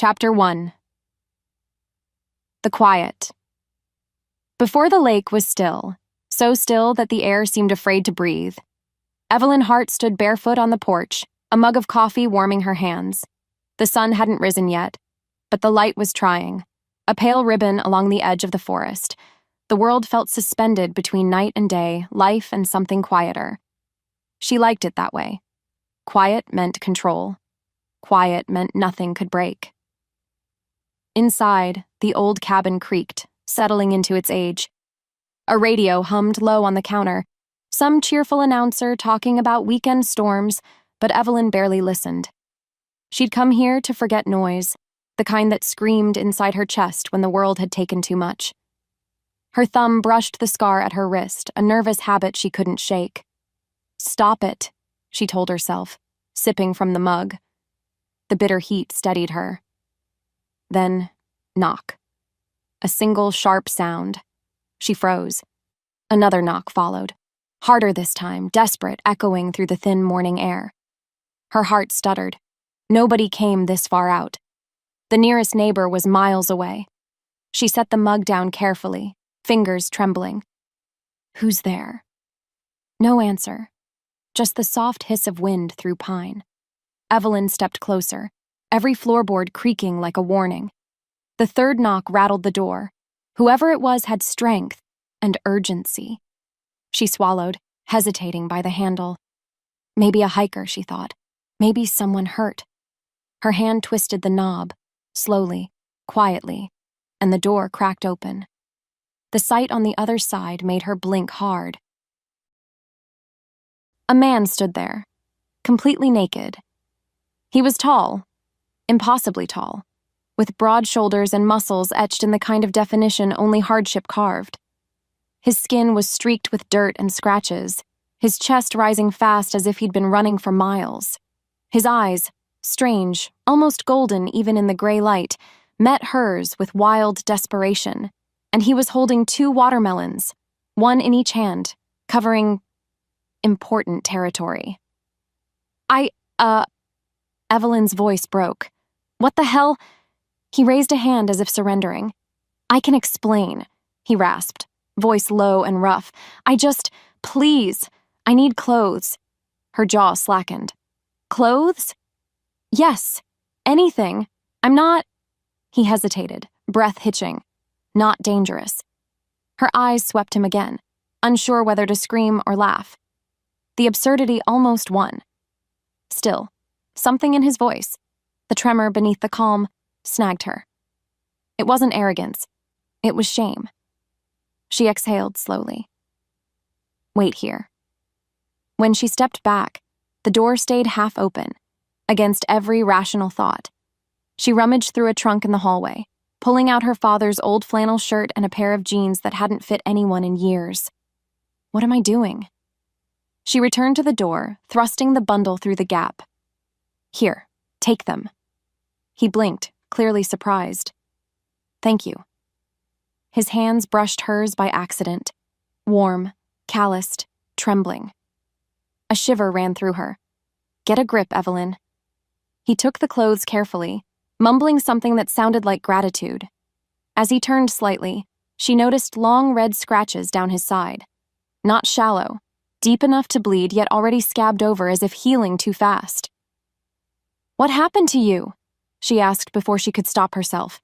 Chapter 1. The Quiet. Before the lake was still, so still that the air seemed afraid to breathe, Evelyn Hart stood barefoot on the porch, a mug of coffee warming her hands. The sun hadn't risen yet, but the light was trying, a pale ribbon along the edge of the forest. The world felt suspended between night and day, life and something quieter. She liked it that way. Quiet meant control. Quiet meant nothing could break. Inside, the old cabin creaked, settling into its age. A radio hummed low on the counter, some cheerful announcer talking about weekend storms, but Evelyn barely listened. She'd come here to forget noise, the kind that screamed inside her chest when the world had taken too much. Her thumb brushed the scar at her wrist, a nervous habit she couldn't shake. "Stop it," she told herself, sipping from the mug. The bitter heat steadied her. Then, knock. A single sharp sound. She froze. Another knock followed, harder this time, desperate, echoing through the thin morning air. Her heart stuttered. Nobody came this far out. The nearest neighbor was miles away. She set the mug down carefully, fingers trembling. Who's there? No answer. Just the soft hiss of wind through pine. Evelyn stepped closer, every floorboard creaking like a warning. The third knock rattled the door. Whoever it was had strength and urgency. She swallowed, hesitating by the handle. Maybe a hiker, she thought. Maybe someone hurt. Her hand twisted the knob, slowly, quietly, and the door cracked open. The sight on the other side made her blink hard. A man stood there, completely naked. He was tall, impossibly tall, with broad shoulders and muscles etched in the kind of definition only hardship carved. His skin was streaked with dirt and scratches, his chest rising fast as if he'd been running for miles. His eyes, strange, almost golden even in the gray light, met hers with wild desperation, and he was holding 2 watermelons, one in each hand, covering important territory. Evelyn's voice broke. What the hell? He raised a hand as if surrendering. I can explain, he rasped, voice low and rough. Please, I need clothes. Her jaw slackened. Clothes? Yes, anything. I'm not... He hesitated, breath hitching. Not dangerous. Her eyes swept him again, unsure whether to scream or laugh. The absurdity almost won. Still, something in his voice, the tremor beneath the calm, snagged her. It wasn't arrogance. It was shame. She exhaled slowly. Wait here. When she stepped back, the door stayed half open, against every rational thought. She rummaged through a trunk in the hallway, pulling out her father's old flannel shirt and a pair of jeans that hadn't fit anyone in years. What am I doing? She returned to the door, thrusting the bundle through the gap. Here, take them. He blinked, clearly surprised. Thank you. His hands brushed hers by accident, warm, calloused, trembling. A shiver ran through her. Get a grip, Evelyn. He took the clothes carefully, mumbling something that sounded like gratitude. As he turned slightly, she noticed long red scratches down his side. Not shallow, deep enough to bleed, yet already scabbed over as if healing too fast. What happened to you? She asked before she could stop herself.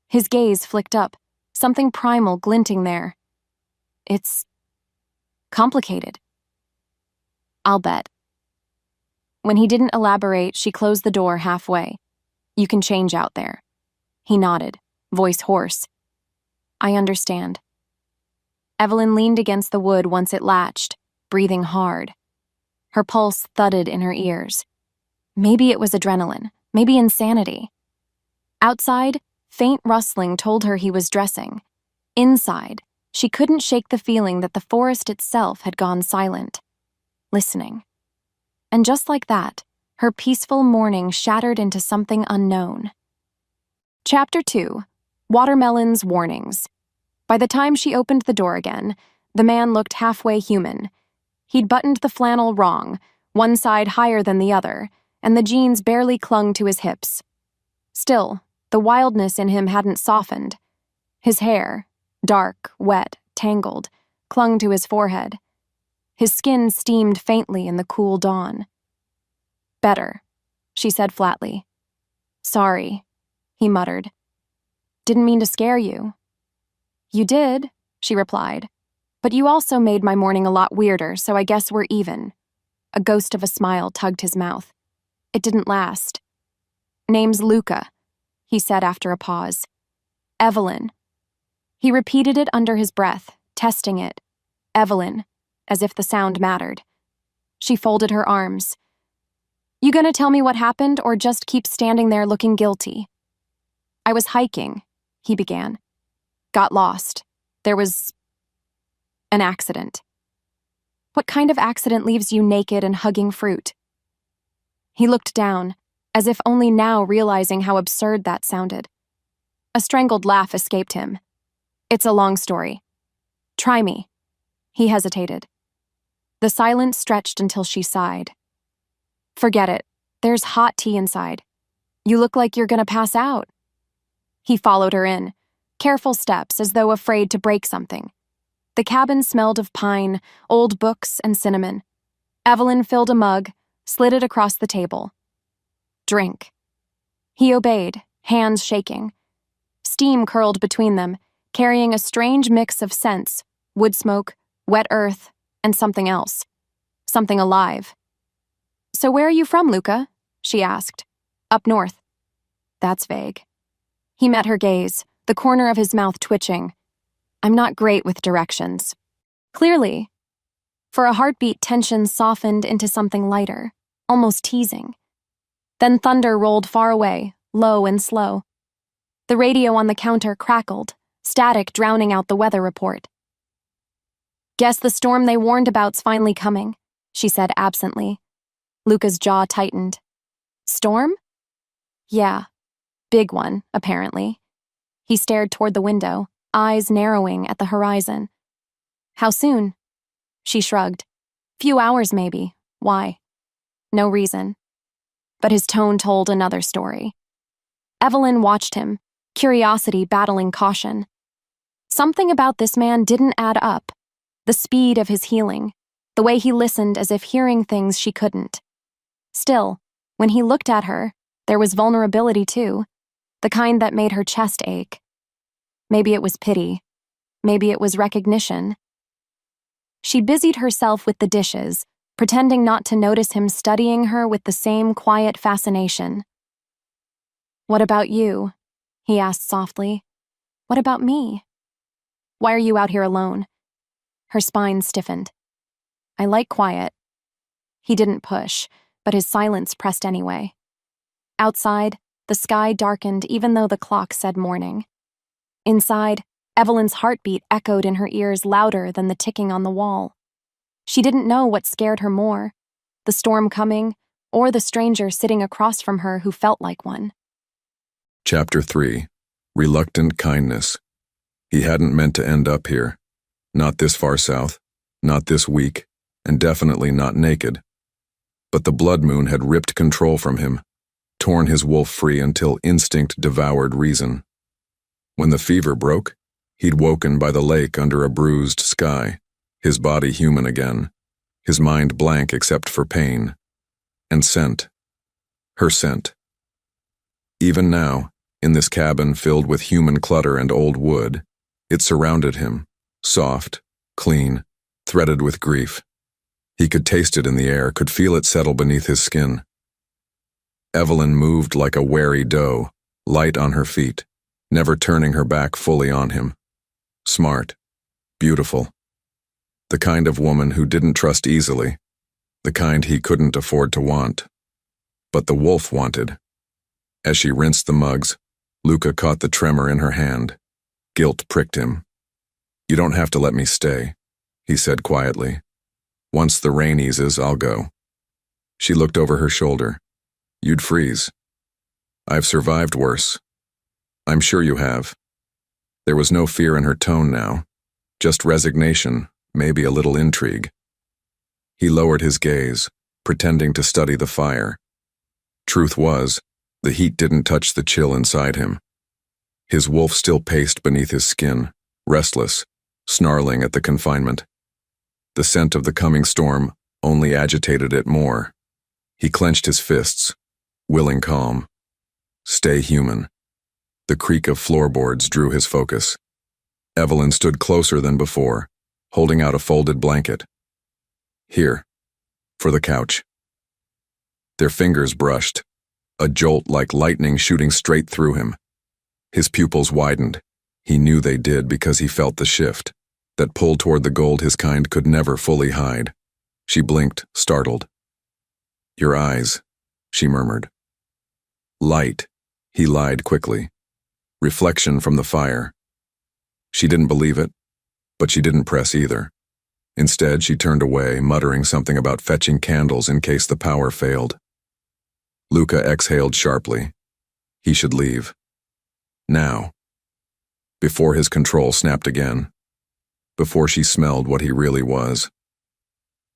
His gaze flicked up, something primal glinting there. It's complicated. I'll bet. When he didn't elaborate, she closed the door halfway. You can change out there. He nodded, voice hoarse. I understand. Evelyn leaned against the wood once it latched, breathing hard. Her pulse thudded in her ears. Maybe it was adrenaline, maybe insanity. Outside, faint rustling told her he was dressing. Inside, she couldn't shake the feeling that the forest itself had gone silent, listening. And just like that, her peaceful morning shattered into something unknown. Chapter 2. Watermelon's Warnings. By the time she opened the door again, the man looked halfway human. He'd buttoned the flannel wrong, one side higher than the other, and the jeans barely clung to his hips. Still, the wildness in him hadn't softened. His hair, dark, wet, tangled, clung to his forehead. His skin steamed faintly in the cool dawn. "Better," she said flatly. "Sorry," he muttered. "Didn't mean to scare you." "You did," she replied. "But you also made my morning a lot weirder, so I guess we're even." A ghost of a smile tugged his mouth. It didn't last. "Name's Luca," he said after a pause. "Evelyn." He repeated it under his breath, testing it. Evelyn, as if the sound mattered. She folded her arms. "You gonna tell me what happened, or just keep standing there looking guilty?" "I was hiking," he began. "Got lost. There was an accident." "What kind of accident leaves you naked and hugging fruit?" He looked down, as if only now realizing how absurd that sounded. A strangled laugh escaped him. "It's a long story. Try me." He hesitated. The silence stretched until she sighed. "Forget it. There's hot tea inside. You look like you're gonna pass out." He followed her in, careful steps as though afraid to break something. The cabin smelled of pine, old books, and cinnamon. Evelyn filled a mug, slid it across the table. "Drink." He obeyed, hands shaking. Steam curled between them, carrying a strange mix of scents: wood smoke, wet earth, and something else. Something alive. "So where are you from, Luca?" she asked. "Up north." "That's vague." He met her gaze, the corner of his mouth twitching. "I'm not great with directions." "Clearly." For a heartbeat, tension softened into something lighter, almost teasing. Then thunder rolled far away, low and slow. The radio on the counter crackled, static drowning out the weather report. "Guess the storm they warned about's finally coming," she said absently. Luca's jaw tightened. "Storm?" "Yeah. Big one, apparently." He stared toward the window, eyes narrowing at the horizon. "How soon?" She shrugged. "Few hours, maybe. Why?" "No reason." But his tone told another story. Evelyn watched him, curiosity battling caution. Something about this man didn't add up. The speed of his healing, the way he listened as if hearing things she couldn't. Still, when he looked at her, there was vulnerability too, the kind that made her chest ache. Maybe it was pity. Maybe it was recognition. She busied herself with the dishes, pretending not to notice him studying her with the same quiet fascination. "What about you?" he asked softly. "What about me? Why are you out here alone?" Her spine stiffened. "I like quiet." He didn't push, but his silence pressed anyway. Outside, the sky darkened even though the clock said morning. Inside, Evelyn's heartbeat echoed in her ears louder than the ticking on the wall. She didn't know what scared her more, the storm coming, or the stranger sitting across from her who felt like one. Chapter 3. Reluctant Kindness. He hadn't meant to end up here. Not this far south, not this weak, and definitely not naked. But the blood moon had ripped control from him, torn his wolf free until instinct devoured reason. When the fever broke, he'd woken by the lake under a bruised sky, his body human again, his mind blank except for pain. And scent. Her scent. Even now, in this cabin filled with human clutter and old wood, it surrounded him, soft, clean, threaded with grief. He could taste it in the air, could feel it settle beneath his skin. Evelyn moved like a wary doe, light on her feet, never turning her back fully on him. Smart, beautiful. The kind of woman who didn't trust easily, the kind he couldn't afford to want. But the wolf wanted. As she rinsed the mugs, Luca caught the tremor in her hand. Guilt pricked him. "You don't have to let me stay," he said quietly. "Once the rain eases, I'll go." She looked over her shoulder. "You'd freeze." "I've survived worse." "I'm sure you have." There was no fear in her tone now, just resignation, maybe a little intrigue. He lowered his gaze, pretending to study the fire. Truth was, The heat didn't touch the chill inside him. His wolf still paced beneath his skin, restless, snarling at the confinement. The scent of the coming storm only agitated it more. He clenched his fists, willing calm. Stay human. The creak of floorboards drew his focus. Evelyn stood closer than before, holding out a folded blanket. Here, for the couch. Their fingers brushed, a jolt like lightning shooting straight through him. His pupils widened. He knew they did because he felt the shift, that pull toward the gold his kind could never fully hide. She blinked, startled. Your eyes, she murmured. Light, he lied quickly. Reflection from the fire. She didn't believe it, but she didn't press either. Instead, she turned away, muttering something about fetching candles in case the power failed. Luca exhaled sharply. He should leave. Now. Before his control snapped again. Before she smelled what he really was.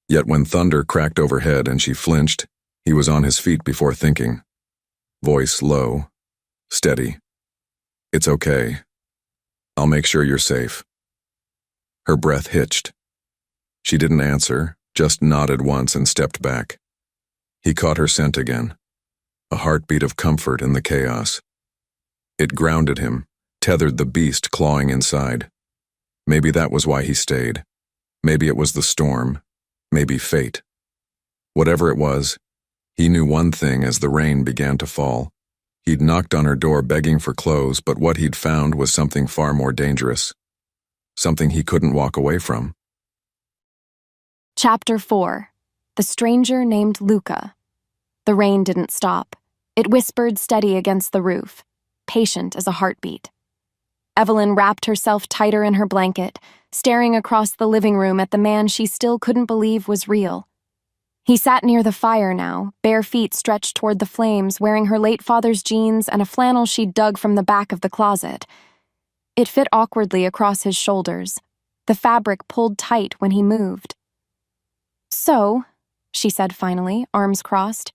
Yet when thunder cracked overhead and she flinched, he was on his feet before thinking. Voice low, steady. It's okay. I'll make sure you're safe. Her breath hitched. She didn't answer, just nodded once and stepped back. He caught her scent again, a heartbeat of comfort in the chaos. It grounded him, tethered the beast clawing inside. Maybe that was why he stayed. Maybe it was the storm. Maybe fate. Whatever it was, he knew one thing as the rain began to fall. He'd knocked on her door begging for clothes, but what he'd found was something far more dangerous. Something he couldn't walk away from. Chapter 4. The Stranger Named Luca. The rain didn't stop. It whispered steady against the roof, patient as a heartbeat. Evelyn wrapped herself tighter in her blanket, staring across the living room at the man she still couldn't believe was real. He sat near the fire now, bare feet stretched toward the flames, wearing her late father's jeans and a flannel she'd dug from the back of the closet. It fit awkwardly across his shoulders. The fabric pulled tight when he moved. So, she said finally, arms crossed,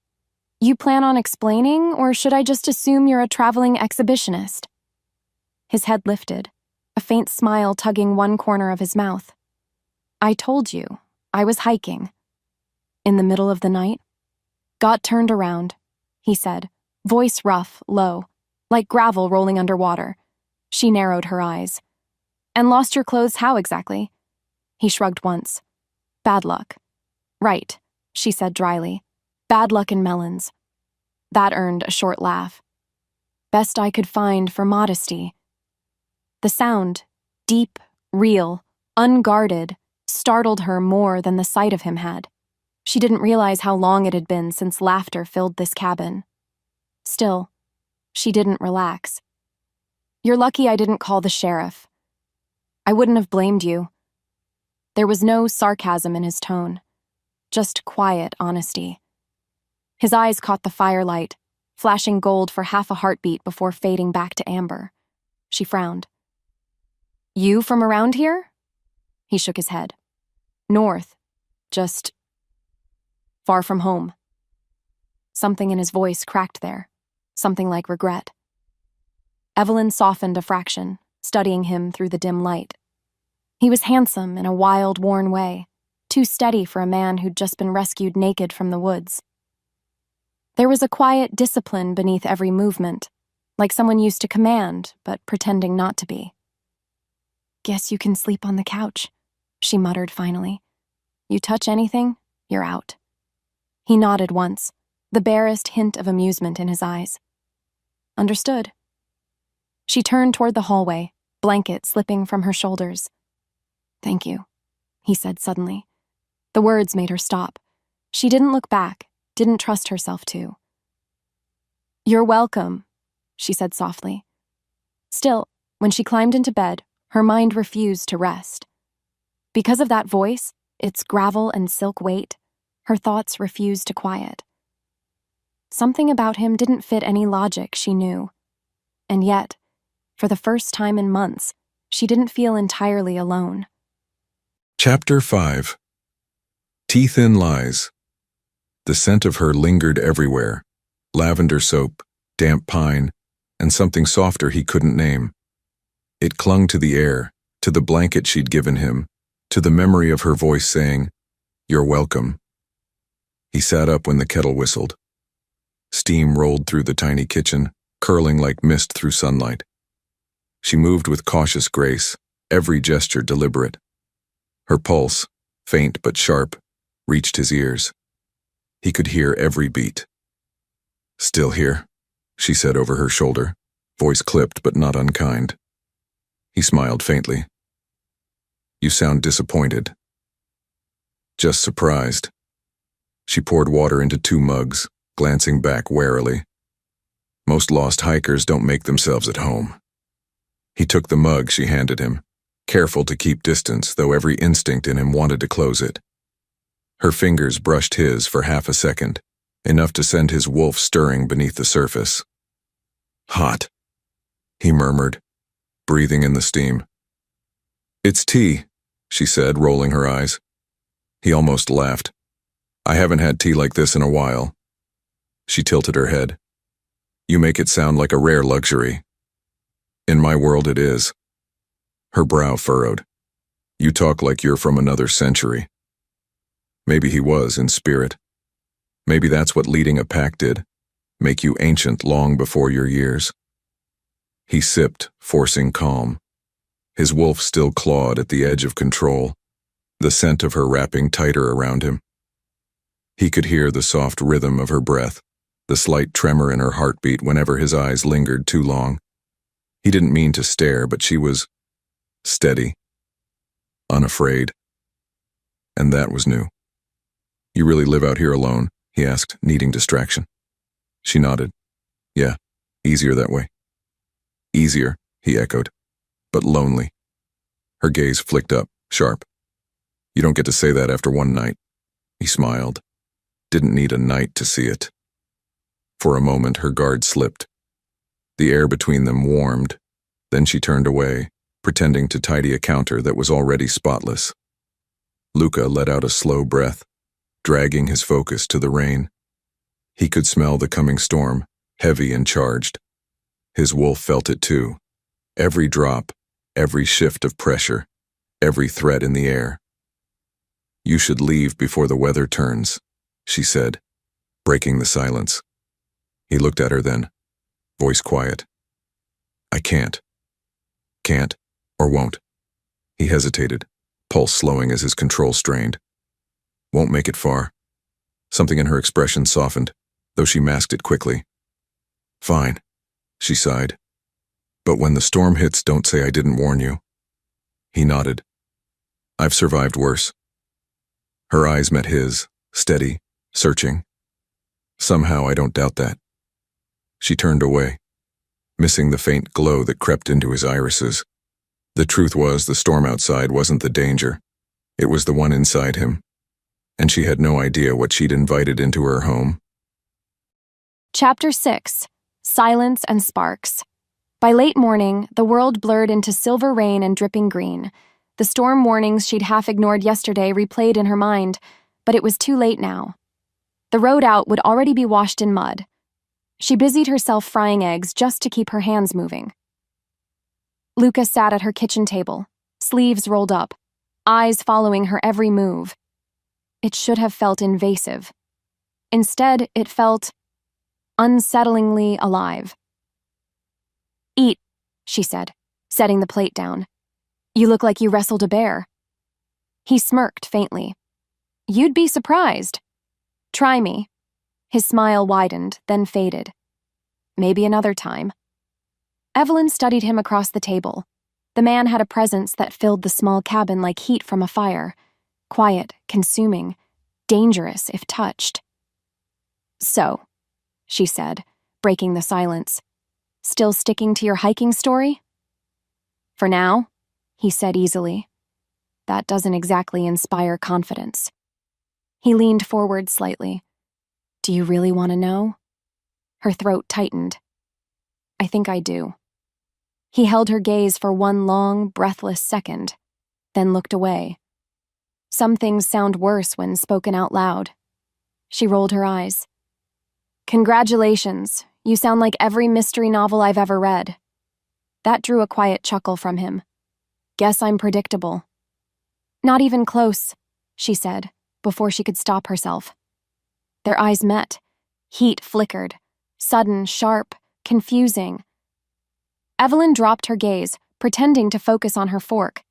you plan on explaining, or should I just assume you're a traveling exhibitionist? His head lifted, a faint smile tugging one corner of his mouth. I told you, I was hiking. In the middle of the night? Got turned around, he said, voice rough, low, like gravel rolling underwater. She narrowed her eyes. And lost your clothes how exactly? He shrugged once. Bad luck. Right, she said dryly. Bad luck in melons. That earned a short laugh. Best I could find for modesty. The sound, deep, real, unguarded, startled her more than the sight of him had. She didn't realize how long it had been since laughter filled this cabin. Still, she didn't relax. You're lucky I didn't call the sheriff. I wouldn't have blamed you. There was no sarcasm in his tone, just quiet honesty. His eyes caught the firelight, flashing gold for half a heartbeat before fading back to amber. She frowned. You from around here? He shook his head. North. Just far from home. Something in his voice cracked there, something like regret. Evelyn softened a fraction, studying him through the dim light. He was handsome in a wild, worn way, too steady for a man who'd just been rescued naked from the woods. There was a quiet discipline beneath every movement, like someone used to command, but pretending not to be. Guess you can sleep on the couch, she muttered finally. You touch anything, you're out. He nodded once, the barest hint of amusement in his eyes. Understood. She turned toward the hallway, blanket slipping from her shoulders. Thank you, he said suddenly. The words made her stop. She didn't look back, didn't trust herself to. You're welcome, she said softly. Still, when she climbed into bed, her mind refused to rest. Because of that voice, its gravel and silk weight, her thoughts refused to quiet. Something about him didn't fit any logic she knew. And yet, for the first time in months, she didn't feel entirely alone. Chapter 5. Teeth in Lies. The scent of her lingered everywhere. Lavender soap, damp pine, and something softer he couldn't name. It clung to the air, to the blanket she'd given him, to the memory of her voice saying, "You're welcome." He sat up when the kettle whistled. Steam rolled through the tiny kitchen, curling like mist through sunlight. She moved with cautious grace, every gesture deliberate. Her pulse, faint but sharp, reached his ears. He could hear every beat. "Still here," she said over her shoulder, voice clipped but not unkind. He smiled faintly. "You sound disappointed." "Just surprised." She poured water into 2 mugs, glancing back warily. Most lost hikers don't make themselves at home. He took the mug she handed him, careful to keep distance, though every instinct in him wanted to close it. Her fingers brushed his for half a second, enough to send his wolf stirring beneath the surface. "Hot," he murmured, breathing in the steam. "It's tea," she said, rolling her eyes. He almost laughed. "I haven't had tea like this in a while." She tilted her head. "You make it sound like a rare luxury." "In my world it is." Her brow furrowed. "You talk like you're from another century." Maybe he was, in spirit. Maybe that's what leading a pack did, make you ancient long before your years. He sipped, forcing calm. His wolf still clawed at the edge of control, the scent of her wrapping tighter around him. He could hear the soft rhythm of her breath, the slight tremor in her heartbeat whenever his eyes lingered too long. He didn't mean to stare, but she was steady, unafraid. And that was new. "You really live out here alone?" he asked, needing distraction. She nodded. "Yeah, easier that way." "Easier," he echoed, "but lonely." Her gaze flicked up, sharp. "You don't get to say that after one night." He smiled. Didn't need a night to see it. For a moment, her guard slipped. The air between them warmed. Then she turned away, pretending to tidy a counter that was already spotless. Luca let out a slow breath, dragging his focus to the rain. He could smell the coming storm, heavy and charged. His wolf felt it too. Every drop, every shift of pressure, every threat in the air. "You should leave before the weather turns," she said, breaking the silence. He looked at her then, voice quiet. "I can't. Can't or won't." He hesitated, pulse slowing as his control strained. "Won't make it far." Something in her expression softened, though she masked it quickly. "Fine," she sighed. "But when the storm hits, don't say I didn't warn you." He nodded. "I've survived worse." Her eyes met his, steady, searching. "Somehow I don't doubt that." She turned away, missing the faint glow that crept into his irises. The truth was, the storm outside wasn't the danger. It was the one inside him. And she had no idea what she'd invited into her home. Chapter 6. Silence and Sparks. By late morning, the world blurred into silver rain and dripping green. The storm warnings she'd half ignored yesterday replayed in her mind, but it was too late now. The road out would already be washed in mud. She busied herself frying eggs just to keep her hands moving. Luca sat at her kitchen table, sleeves rolled up, eyes following her every move. It should have felt invasive. Instead, it felt unsettlingly alive. "Eat," she said, setting the plate down. "You look like you wrestled a bear." He smirked faintly. "You'd be surprised. Try me." His smile widened, then faded. "Maybe another time." Evelyn studied him across the table. The man had a presence that filled the small cabin like heat from a fire. Quiet, consuming, dangerous if touched. "So," she said, breaking the silence, "still sticking to your hiking story?" "For now," he said easily. "That doesn't exactly inspire confidence." He leaned forward slightly. "Do you really want to know?" Her throat tightened. "I think I do." He held her gaze for one long, breathless second, then looked away. Some things sound worse when spoken out loud. She rolled her eyes. "Congratulations, You sound like every mystery novel I've ever read." That drew a quiet chuckle from him. "Guess I'm predictable." "Not even close," she said, before she could stop herself. Their eyes met. Heat flickered. Sudden, sharp, confusing. Evelyn dropped her gaze, pretending to focus on her fork.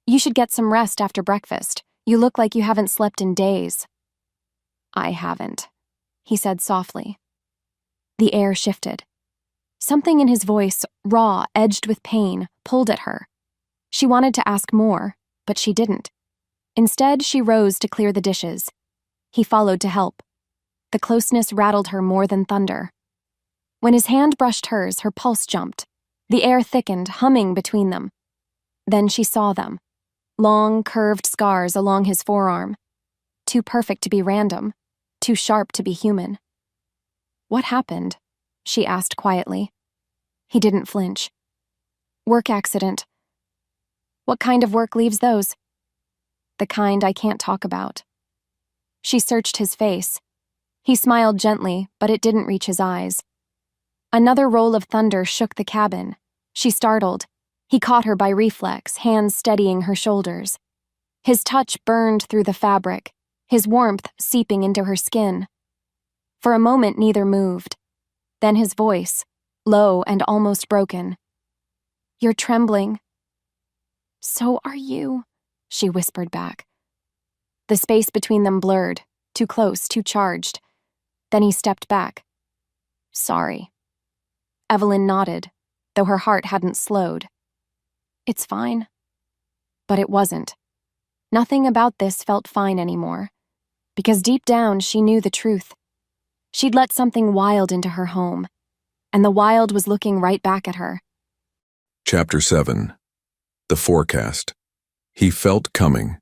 "You should get some rest after breakfast. You look like you haven't slept in days." "I haven't," he said softly. The air shifted. Something in his voice, raw, edged with pain, pulled at her. She wanted to ask more, but she didn't. Instead, she rose to clear the dishes. He followed to help. The closeness rattled her more than thunder. When his hand brushed hers, her pulse jumped. The air thickened, humming between them. Then she saw them. Long, curved scars along his forearm. Too perfect to be random. Too sharp to be human. "What happened?" she asked quietly. He didn't flinch. "Work accident." "What kind of work leaves those?" "The kind I can't talk about." She searched his face. He smiled gently, but it didn't reach his eyes. Another roll of thunder shook the cabin. She startled. He caught her by reflex, hands steadying her shoulders. His touch burned through the fabric, his warmth seeping into her skin. For a moment, neither moved. Then his voice, low and almost broken. "You're trembling." "So are you," she whispered back. The space between them blurred, too close, too charged. Then he stepped back. "Sorry." Evelyn nodded, though her heart hadn't slowed. "It's fine." But it wasn't. Nothing about this felt fine anymore, because deep down she knew the truth. She'd let something wild into her home, and the wild was looking right back at her. Chapter 7. The Forecast. He felt coming.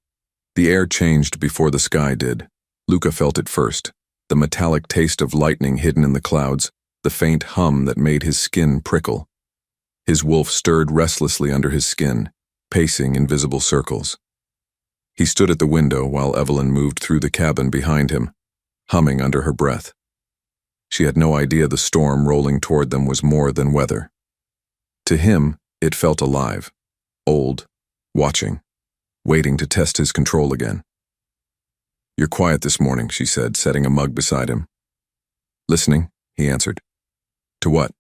The air changed before the sky did. Luca felt it first, the metallic taste of lightning hidden in the clouds, the faint hum that made his skin prickle. His wolf stirred restlessly under his skin, pacing invisible circles. He stood at the window while Evelyn moved through the cabin behind him, humming under her breath. She had no idea the storm rolling toward them was more than weather. To him, it felt alive, old, watching, waiting to test his control again. "You're quiet this morning," she said, setting a mug beside him. "Listening," he answered. "To what?"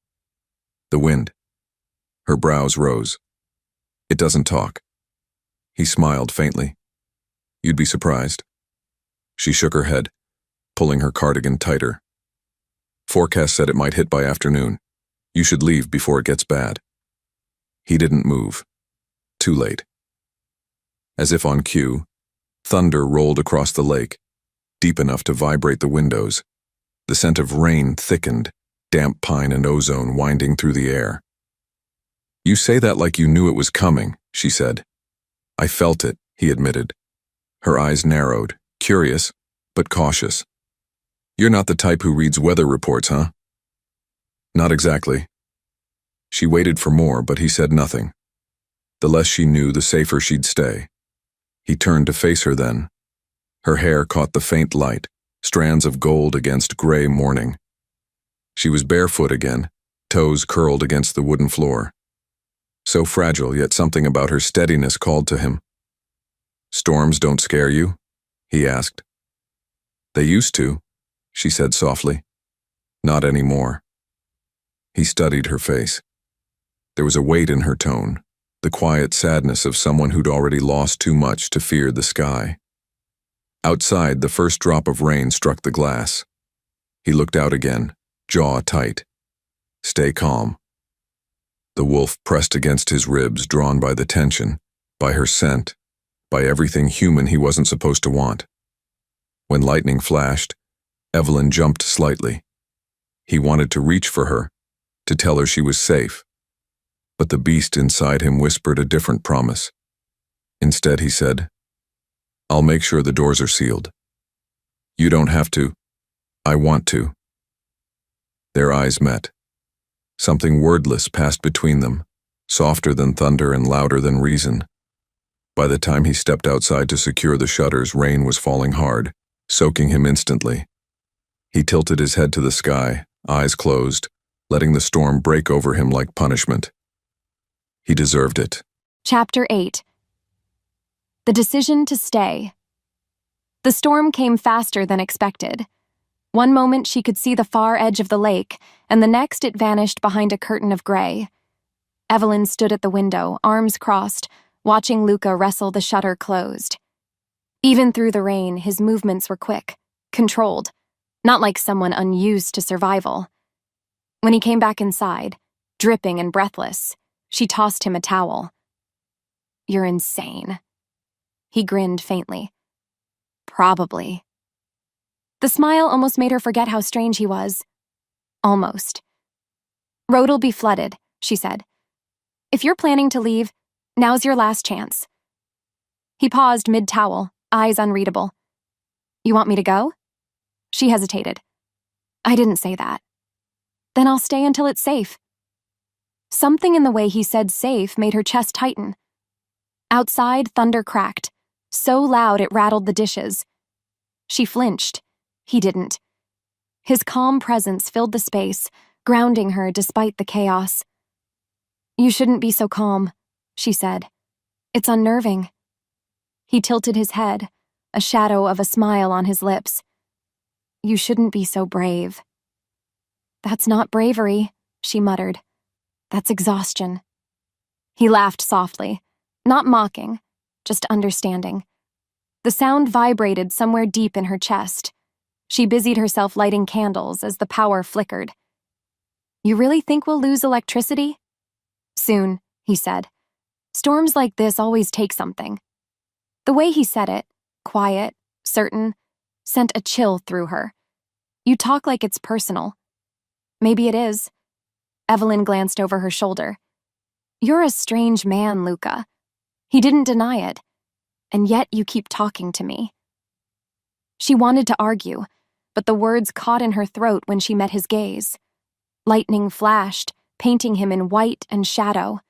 "The wind." Her brows rose. "It doesn't talk." He smiled faintly. "You'd be surprised." She shook her head, pulling her cardigan tighter. "Forecast said it might hit by afternoon. You should leave before it gets bad." He didn't move. Too late. As if on cue, thunder rolled across the lake, deep enough to vibrate the windows. The scent of rain thickened, damp pine and ozone winding through the air. "You say that like you knew it was coming," she said. "I felt it," he admitted. Her eyes narrowed, curious, but cautious. "You're not the type who reads weather reports, huh?" "Not exactly." She waited for more, but he said nothing. The less she knew, the safer she'd stay. He turned to face her then. Her hair caught the faint light, strands of gold against gray morning. She was barefoot again, toes curled against the wooden floor. So fragile, yet something about her steadiness called to him. "Storms don't scare you?" he asked. "They used to," she said softly. "Not anymore." He studied her face. There was a weight in her tone, the quiet sadness of someone who'd already lost too much to fear the sky. Outside, the first drop of rain struck the glass. He looked out again, jaw tight. "Stay calm." The wolf pressed against his ribs, drawn by the tension, by her scent, by everything human he wasn't supposed to want. When lightning flashed, Evelyn jumped slightly. He wanted to reach for her, to tell her she was safe. But the beast inside him whispered a different promise. Instead, he said, "I'll make sure the doors are sealed. You don't have to. I want to." Their eyes met. Something wordless passed between them, softer than thunder and louder than reason. By the time he stepped outside to secure the shutters, rain was falling hard, soaking him instantly. He tilted his head to the sky, eyes closed, letting the storm break over him like punishment. He deserved it. Chapter 8. The decision to stay. The storm came faster than expected. One moment she could see the far edge of the lake, and the next it vanished behind a curtain of gray. Evelyn stood at the window, arms crossed, watching Luca wrestle the shutter closed. Even through the rain, his movements were quick, controlled, not like someone unused to survival. When he came back inside, dripping and breathless, she tossed him a towel. "You're insane." He grinned faintly. "Probably." The smile almost made her forget how strange he was. Almost. "Road'll be flooded," she said. "If you're planning to leave, now's your last chance." He paused mid-towel, eyes unreadable. "You want me to go?" She hesitated. "I didn't say that." "Then I'll stay until it's safe." Something in the way he said safe made her chest tighten. Outside, thunder cracked, so loud it rattled the dishes. She flinched. He didn't. His calm presence filled the space, grounding her despite the chaos. "You shouldn't be so calm," she said. "It's unnerving." He tilted his head, a shadow of a smile on his lips. "You shouldn't be so brave." "That's not bravery," she muttered. "That's exhaustion." He laughed softly, not mocking, just understanding. The sound vibrated somewhere deep in her chest. She busied herself lighting candles as the power flickered. "You really think we'll lose electricity?" "Soon," he said. "Storms like this always take something." The way he said it, quiet, certain, sent a chill through her. "You talk like it's personal." "Maybe it is." Evelyn glanced over her shoulder. "You're a strange man, Luca." He didn't deny it. "And yet you keep talking to me." She wanted to argue, but the words caught in her throat when she met his gaze. Lightning flashed, painting him in white and shadow.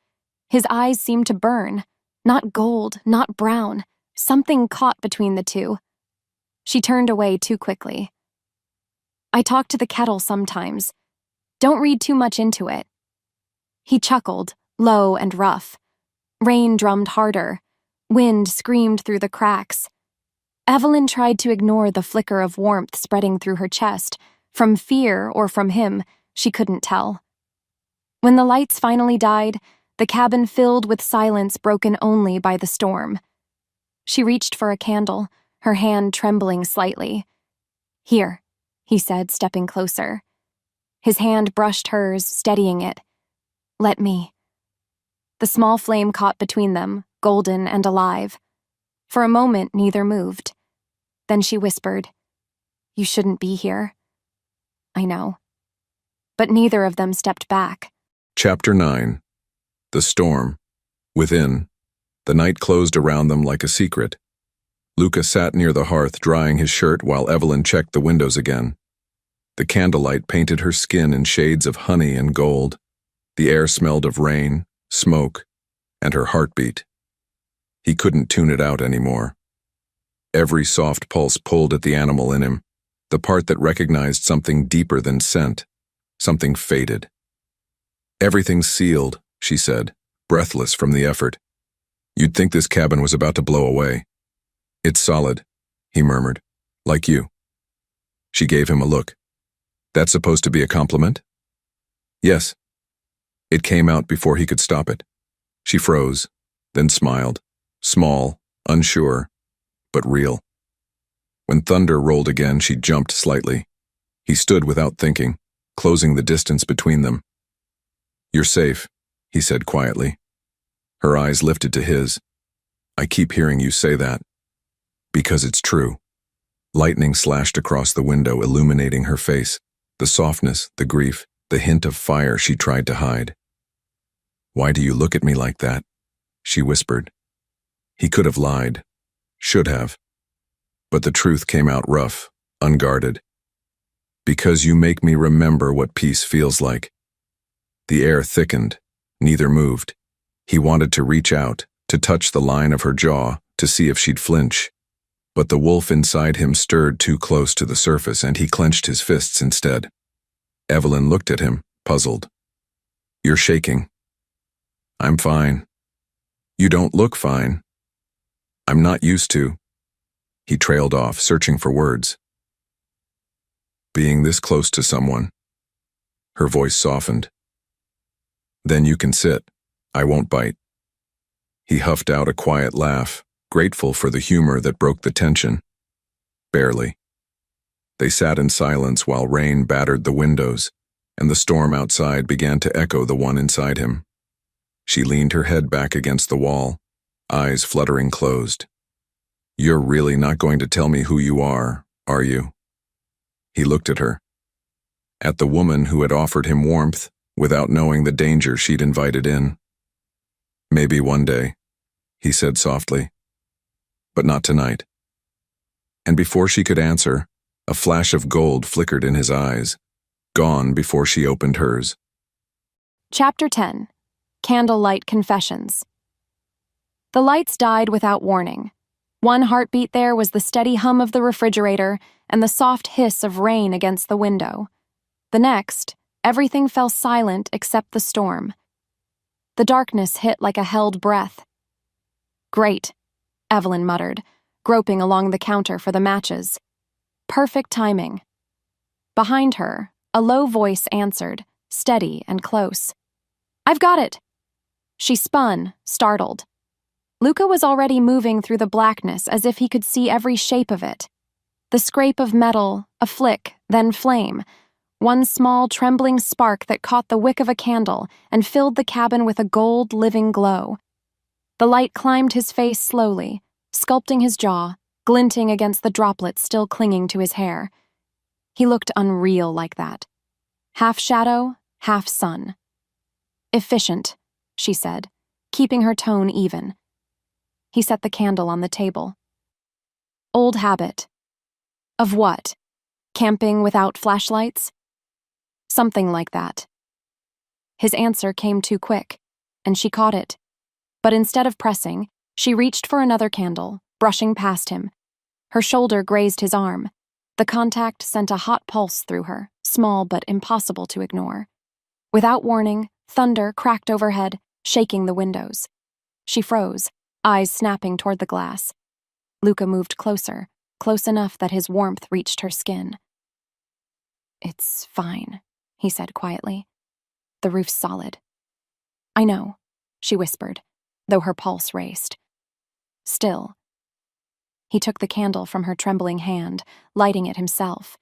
His eyes seemed to burn, not gold, not brown. Something caught between the two. She turned away too quickly. "I talk to the kettle sometimes. Don't read too much into it." He chuckled, low and rough. Rain drummed harder. Wind screamed through the cracks. Evelyn tried to ignore the flicker of warmth spreading through her chest, from fear or from him, she couldn't tell. When the lights finally died, the cabin filled with silence broken only by the storm. She reached for a candle, her hand trembling slightly. "Here," he said, stepping closer. His hand brushed hers, steadying it. "Let me." The small flame caught between them, golden and alive. For a moment, neither moved. Then she whispered, "You shouldn't be here." "I know." But neither of them stepped back. Chapter 9. The storm. Within, the night closed around them like a secret. Luca sat near the hearth drying his shirt while Evelyn checked the windows again. The candlelight painted her skin in shades of honey and gold. The air smelled of rain, smoke, and her heartbeat. He couldn't tune it out anymore. Every soft pulse pulled at the animal in him, the part that recognized something deeper than scent, something fated. "Everything's sealed," she said, breathless from the effort. "You'd think this cabin was about to blow away." "It's solid," he murmured, "like you." She gave him a look. "That's supposed to be a compliment?" "Yes." It came out before he could stop it. She froze, then smiled, small, unsure, but real. When thunder rolled again, she jumped slightly. He stood without thinking, closing the distance between them. "You're safe," he said quietly. Her eyes lifted to his. "I keep hearing you say that." "Because it's true." Lightning slashed across the window, illuminating her face, the softness, the grief, the hint of fire she tried to hide. "Why do you look at me like that?" she whispered. He could have lied, should have. But the truth came out rough, unguarded. "Because you make me remember what peace feels like." The air thickened, neither moved. He wanted to reach out, to touch the line of her jaw, to see if she'd flinch. But the wolf inside him stirred too close to the surface, and he clenched his fists instead. Evelyn looked at him, puzzled. You're shaking. I'm fine. You don't look fine. I'm not used to. He trailed off, searching for words. Being this close to someone. Her voice softened. Then you can sit. I won't bite. He huffed out a quiet laugh, grateful for the humor that broke the tension. Barely. They sat in silence while rain battered the windows, and the storm outside began to echo the one inside him. She leaned her head back against the wall, eyes fluttering closed. You're really not going to tell me who you are you? He looked at her. At the woman who had offered him warmth without knowing the danger she'd invited in. Maybe one day, he said softly. But not tonight. And before she could answer, a flash of gold flickered in his eyes, gone before she opened hers. Chapter 10. Candlelight Confessions. The lights died without warning. One heartbeat there was the steady hum of the refrigerator and the soft hiss of rain against the window. The next, everything fell silent except the storm. The darkness hit like a held breath. Great, Evelyn muttered, groping along the counter for the matches. Perfect timing. Behind her, a low voice answered, steady and close. I've got it. She spun, startled. Luca was already moving through the blackness as if he could see every shape of it. The scrape of metal, a flick, then flame. One small, trembling spark that caught the wick of a candle and filled the cabin with a gold, living glow. The light climbed his face slowly, sculpting his jaw, glinting against the droplets still clinging to his hair. He looked unreal like that. Half shadow, half sun. Efficient, she said, keeping her tone even. He set the candle on the table. Old habit. Of what? Camping without flashlights? Something like that. His answer came too quick, and she caught it. But instead of pressing, she reached for another candle, brushing past him. Her shoulder grazed his arm. The contact sent a hot pulse through her, small but impossible to ignore. Without warning, thunder cracked overhead, shaking the windows. She froze, eyes snapping toward the glass. Luca moved closer, close enough that his warmth reached her skin. It's fine, he said quietly. The roof's solid. I know, she whispered, though her pulse raced. Still. He took the candle from her trembling hand, lighting it himself.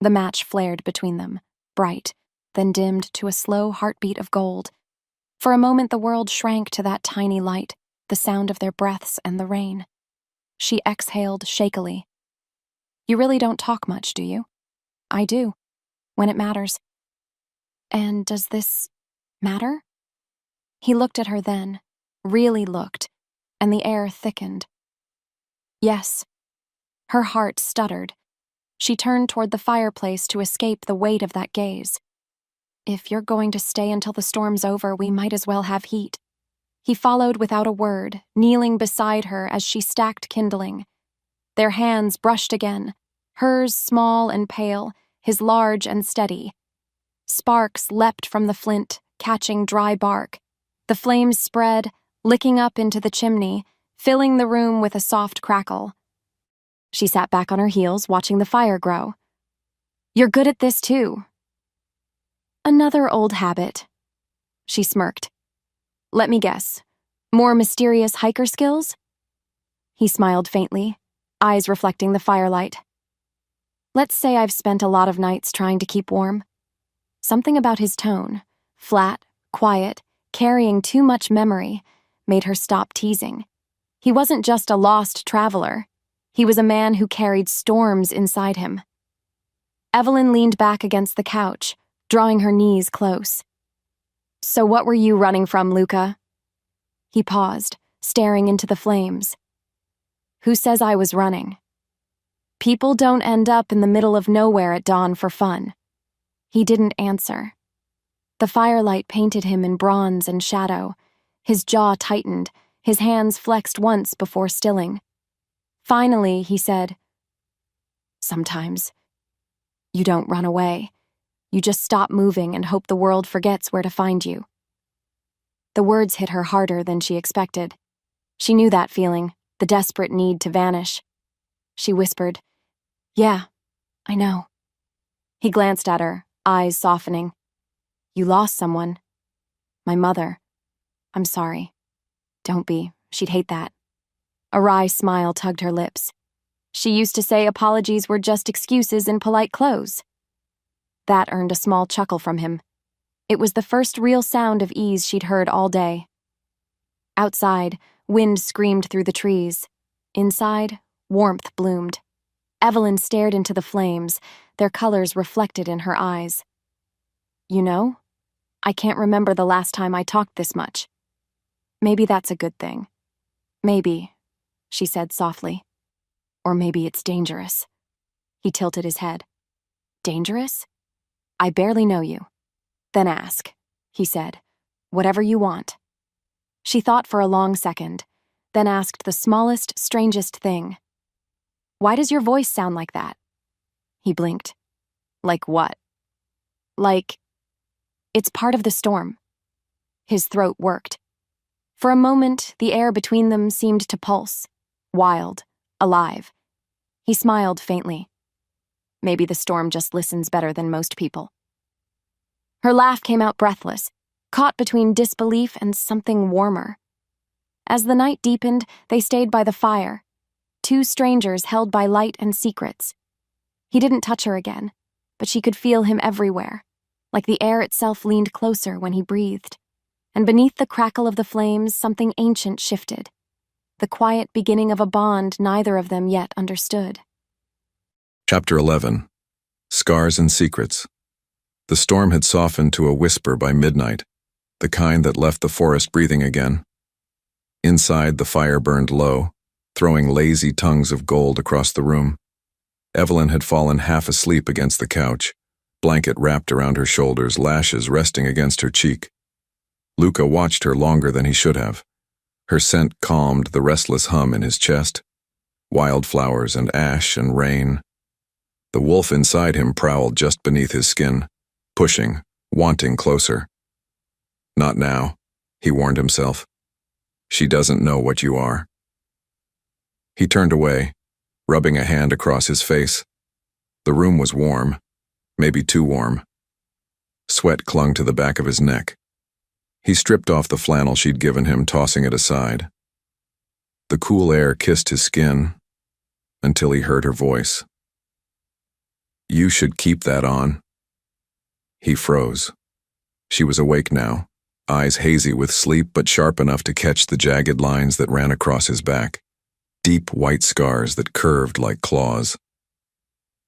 The match flared between them, bright, then dimmed to a slow heartbeat of gold. For a moment the world shrank to that tiny light, the sound of their breaths and the rain. She exhaled shakily. You really don't talk much, do you? I do, when it matters. And does this matter? He looked at her then, really looked, and the air thickened. Yes. Her heart stuttered. She turned toward the fireplace to escape the weight of that gaze. If you're going to stay until the storm's over, we might as well have heat. He followed without a word, kneeling beside her as she stacked kindling. Their hands brushed again, hers small and pale, his large and steady. Sparks leapt from the flint, catching dry bark. The flames spread, licking up into the chimney, filling the room with a soft crackle. She sat back on her heels, watching the fire grow. You're good at this, too. Another old habit. She smirked. Let me guess. More mysterious hiker skills? He smiled faintly, eyes reflecting the firelight. Let's say I've spent a lot of nights trying to keep warm. Something about his tone, flat, quiet, carrying too much memory, made her stop teasing. He wasn't just a lost traveler. He was a man who carried storms inside him. Evelyn leaned back against the couch, drawing her knees close. So what were you running from, Luca? He paused, staring into the flames. Who says I was running? People don't end up in the middle of nowhere at dawn for fun. He didn't answer. The firelight painted him in bronze and shadow. His jaw tightened, his hands flexed once before stilling. Finally, he said, Sometimes you don't run away. You just stop moving and hope the world forgets where to find you. The words hit her harder than she expected. She knew that feeling, the desperate need to vanish. She whispered, "Yeah, I know." He glanced at her, eyes softening. "You lost someone." "My mother. I'm sorry." "Don't be. She'd hate that." A wry smile tugged her lips. She used to say apologies were just excuses in polite clothes. That earned a small chuckle from him. It was the first real sound of ease she'd heard all day. Outside, wind screamed through the trees. Inside, warmth bloomed. Evelyn stared into the flames, their colors reflected in her eyes. "You know, I can't remember the last time I talked this much. Maybe that's a good thing. Maybe," she said softly. "Or maybe it's dangerous." He tilted his head. "Dangerous? I barely know you." "Then ask," he said. "Whatever you want." She thought for a long second, then asked the smallest, strangest thing. "Why does your voice sound like that?" He blinked. "Like what?" "Like, it's part of the storm." His throat worked. For a moment, the air between them seemed to pulse, wild, alive. He smiled faintly. Maybe the storm just listens better than most people. Her laugh came out breathless, caught between disbelief and something warmer. As the night deepened, they stayed by the fire, two strangers held by light and secrets. He didn't touch her again, but she could feel him everywhere, like the air itself leaned closer when he breathed. And beneath the crackle of the flames, something ancient shifted, the quiet beginning of a bond neither of them yet understood. Chapter 11. Scars and Secrets. The storm had softened to a whisper by midnight, the kind that left the forest breathing again. Inside, the fire burned low, throwing lazy tongues of gold across the room. Evelyn had fallen half asleep against the couch, blanket wrapped around her shoulders, lashes resting against her cheek. Luca watched her longer than he should have. Her scent calmed the restless hum in his chest. Wildflowers and ash and rain. The wolf inside him prowled just beneath his skin, pushing, wanting closer. "Not now," he warned himself. "She doesn't know what you are." He turned away, rubbing a hand across his face. The room was warm, maybe too warm. Sweat clung to the back of his neck. He stripped off the flannel she'd given him, tossing it aside. The cool air kissed his skin until he heard her voice. "You should keep that on." He froze. She was awake now, eyes hazy with sleep but sharp enough to catch the jagged lines that ran across his back, deep white scars that curved like claws.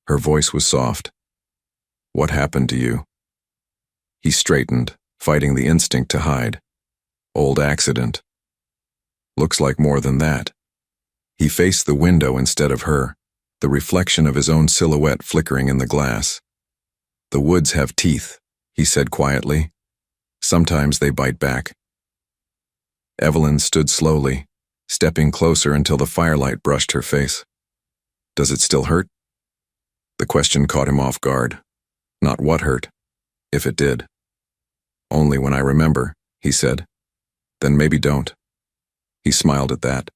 Her voice was soft. "What happened to you?" He straightened, fighting the instinct to hide. "Old accident." "Looks like more than that." He faced the window instead of her, the reflection of his own silhouette flickering in the glass. "The woods have teeth," he said quietly. "Sometimes they bite back." Evelyn stood slowly, stepping closer until the firelight brushed her face. "Does it still hurt?" The question caught him off guard. Not what hurt, if it did. "Only when I remember," he said. "Then maybe don't." He smiled at that.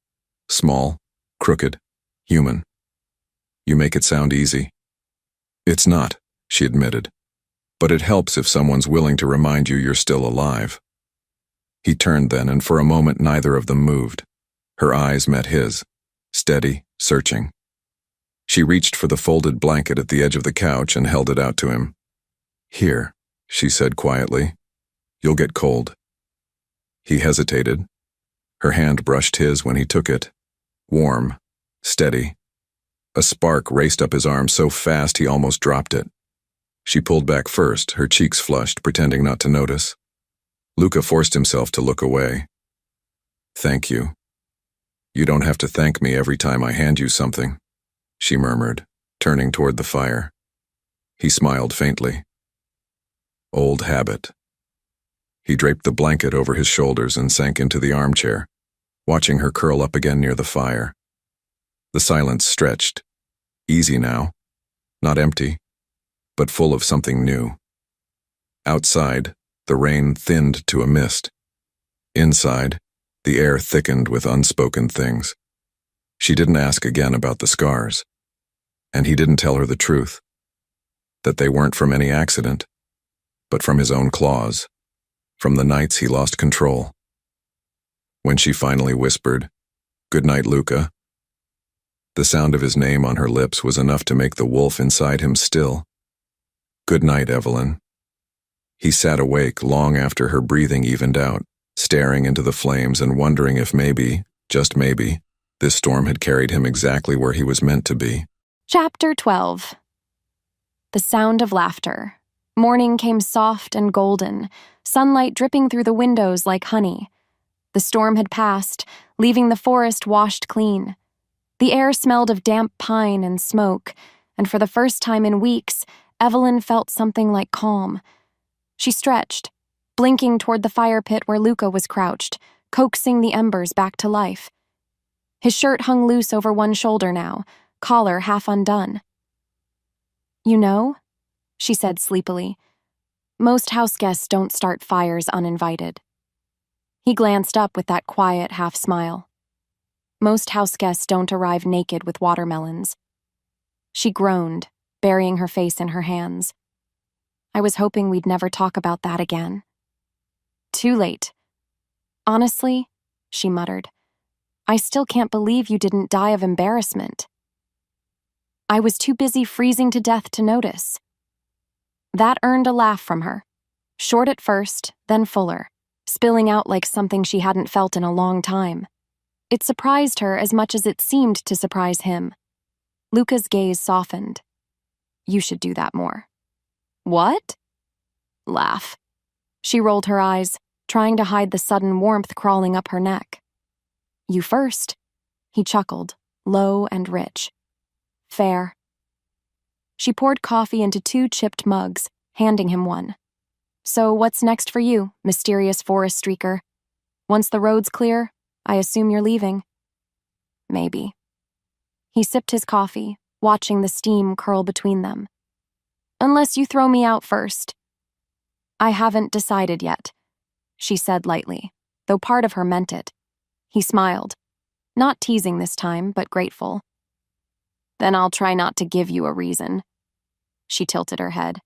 Small, crooked, human. "You make it sound easy." "It's not," she admitted. "But it helps if someone's willing to remind you you're still alive." He turned then, and for a moment neither of them moved. Her eyes met his, steady, searching. She reached for the folded blanket at the edge of the couch and held it out to him. "Here," she said quietly. "You'll get cold." He hesitated. Her hand brushed his when he took it. Warm, steady. A spark raced up his arm so fast he almost dropped it. She pulled back first, her cheeks flushed, pretending not to notice. Luca forced himself to look away. "Thank you. You don't have to thank me every time I hand you something," she murmured, turning toward the fire. He smiled faintly. "Old habit." He draped the blanket over his shoulders and sank into the armchair, watching her curl up again near the fire. The silence stretched. Easy now. Not empty, but full of something new. Outside, the rain thinned to a mist. Inside, the air thickened with unspoken things. She didn't ask again about the scars. And he didn't tell her the truth. That they weren't from any accident, but from his own claws, from the nights he lost control. When she finally whispered, "Good night, Luca," the sound of his name on her lips was enough to make the wolf inside him still. "Good night, Evelyn." He sat awake long after her breathing evened out, staring into the flames and wondering if maybe, just maybe, this storm had carried him exactly where he was meant to be. Chapter 12. The sound of laughter. Morning came soft and golden, sunlight dripping through the windows like honey. The storm had passed, leaving the forest washed clean. The air smelled of damp pine and smoke, and for the first time in weeks, Evelyn felt something like calm. She stretched, blinking toward the fire pit where Luca was crouched, coaxing the embers back to life. His shirt hung loose over one shoulder now, collar half undone. "You know," she said sleepily, "most houseguests don't start fires uninvited." He glanced up with that quiet half-smile. "Most houseguests don't arrive naked with watermelons." She groaned, burying her face in her hands. "I was hoping we'd never talk about that again." "Too late. Honestly," she muttered, "I still can't believe you didn't die of embarrassment." "I was too busy freezing to death to notice." That earned a laugh from her, short at first, then fuller, spilling out like something she hadn't felt in a long time. It surprised her as much as it seemed to surprise him. Luca's gaze softened. "You should do that more." "What?" Laugh. She rolled her eyes, trying to hide the sudden warmth crawling up her neck. "You first." He chuckled, low and rich. "Fair." She poured coffee into 2 chipped mugs, handing him one. "So what's next for you, mysterious forest streaker? Once the road's clear, I assume you're leaving." "Maybe." He sipped his coffee, watching the steam curl between them. "Unless you throw me out first." "I haven't decided yet," she said lightly, though part of her meant it. He smiled, not teasing this time, but grateful. "Then I'll try not to give you a reason." She tilted her head.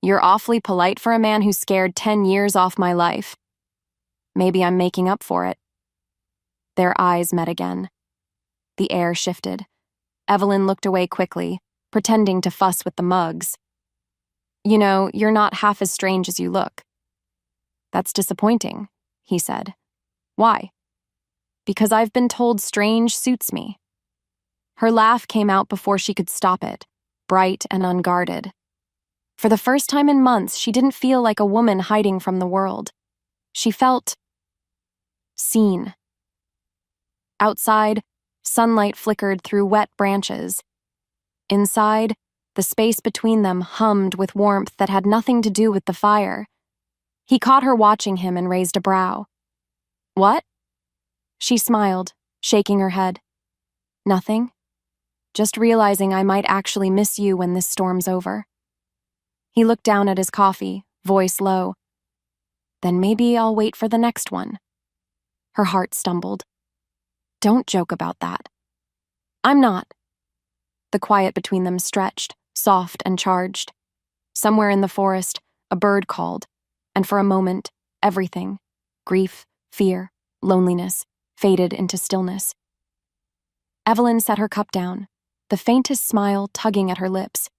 "You're awfully polite for a man who scared 10 years off my life." "Maybe I'm making up for it." Their eyes met again. The air shifted. Evelyn looked away quickly, pretending to fuss with the mugs. "You know, you're not half as strange as you look." "That's disappointing," he said. "Why?" "Because I've been told strange suits me." Her laugh came out before she could stop it, bright and unguarded. For the first time in months, she didn't feel like a woman hiding from the world. She felt seen. Outside, sunlight flickered through wet branches. Inside, the space between them hummed with warmth that had nothing to do with the fire. He caught her watching him and raised a brow. "What?" She smiled, shaking her head. "Nothing. Just realizing I might actually miss you when this storm's over." He looked down at his coffee, voice low. "Then maybe I'll wait for the next one." Her heart stumbled. "Don't joke about that." "I'm not." The quiet between them stretched, soft and charged. Somewhere in the forest, a bird called, and for a moment, everything, grief, fear, loneliness, faded into stillness. Evelyn set her cup down, the faintest smile tugging at her lips.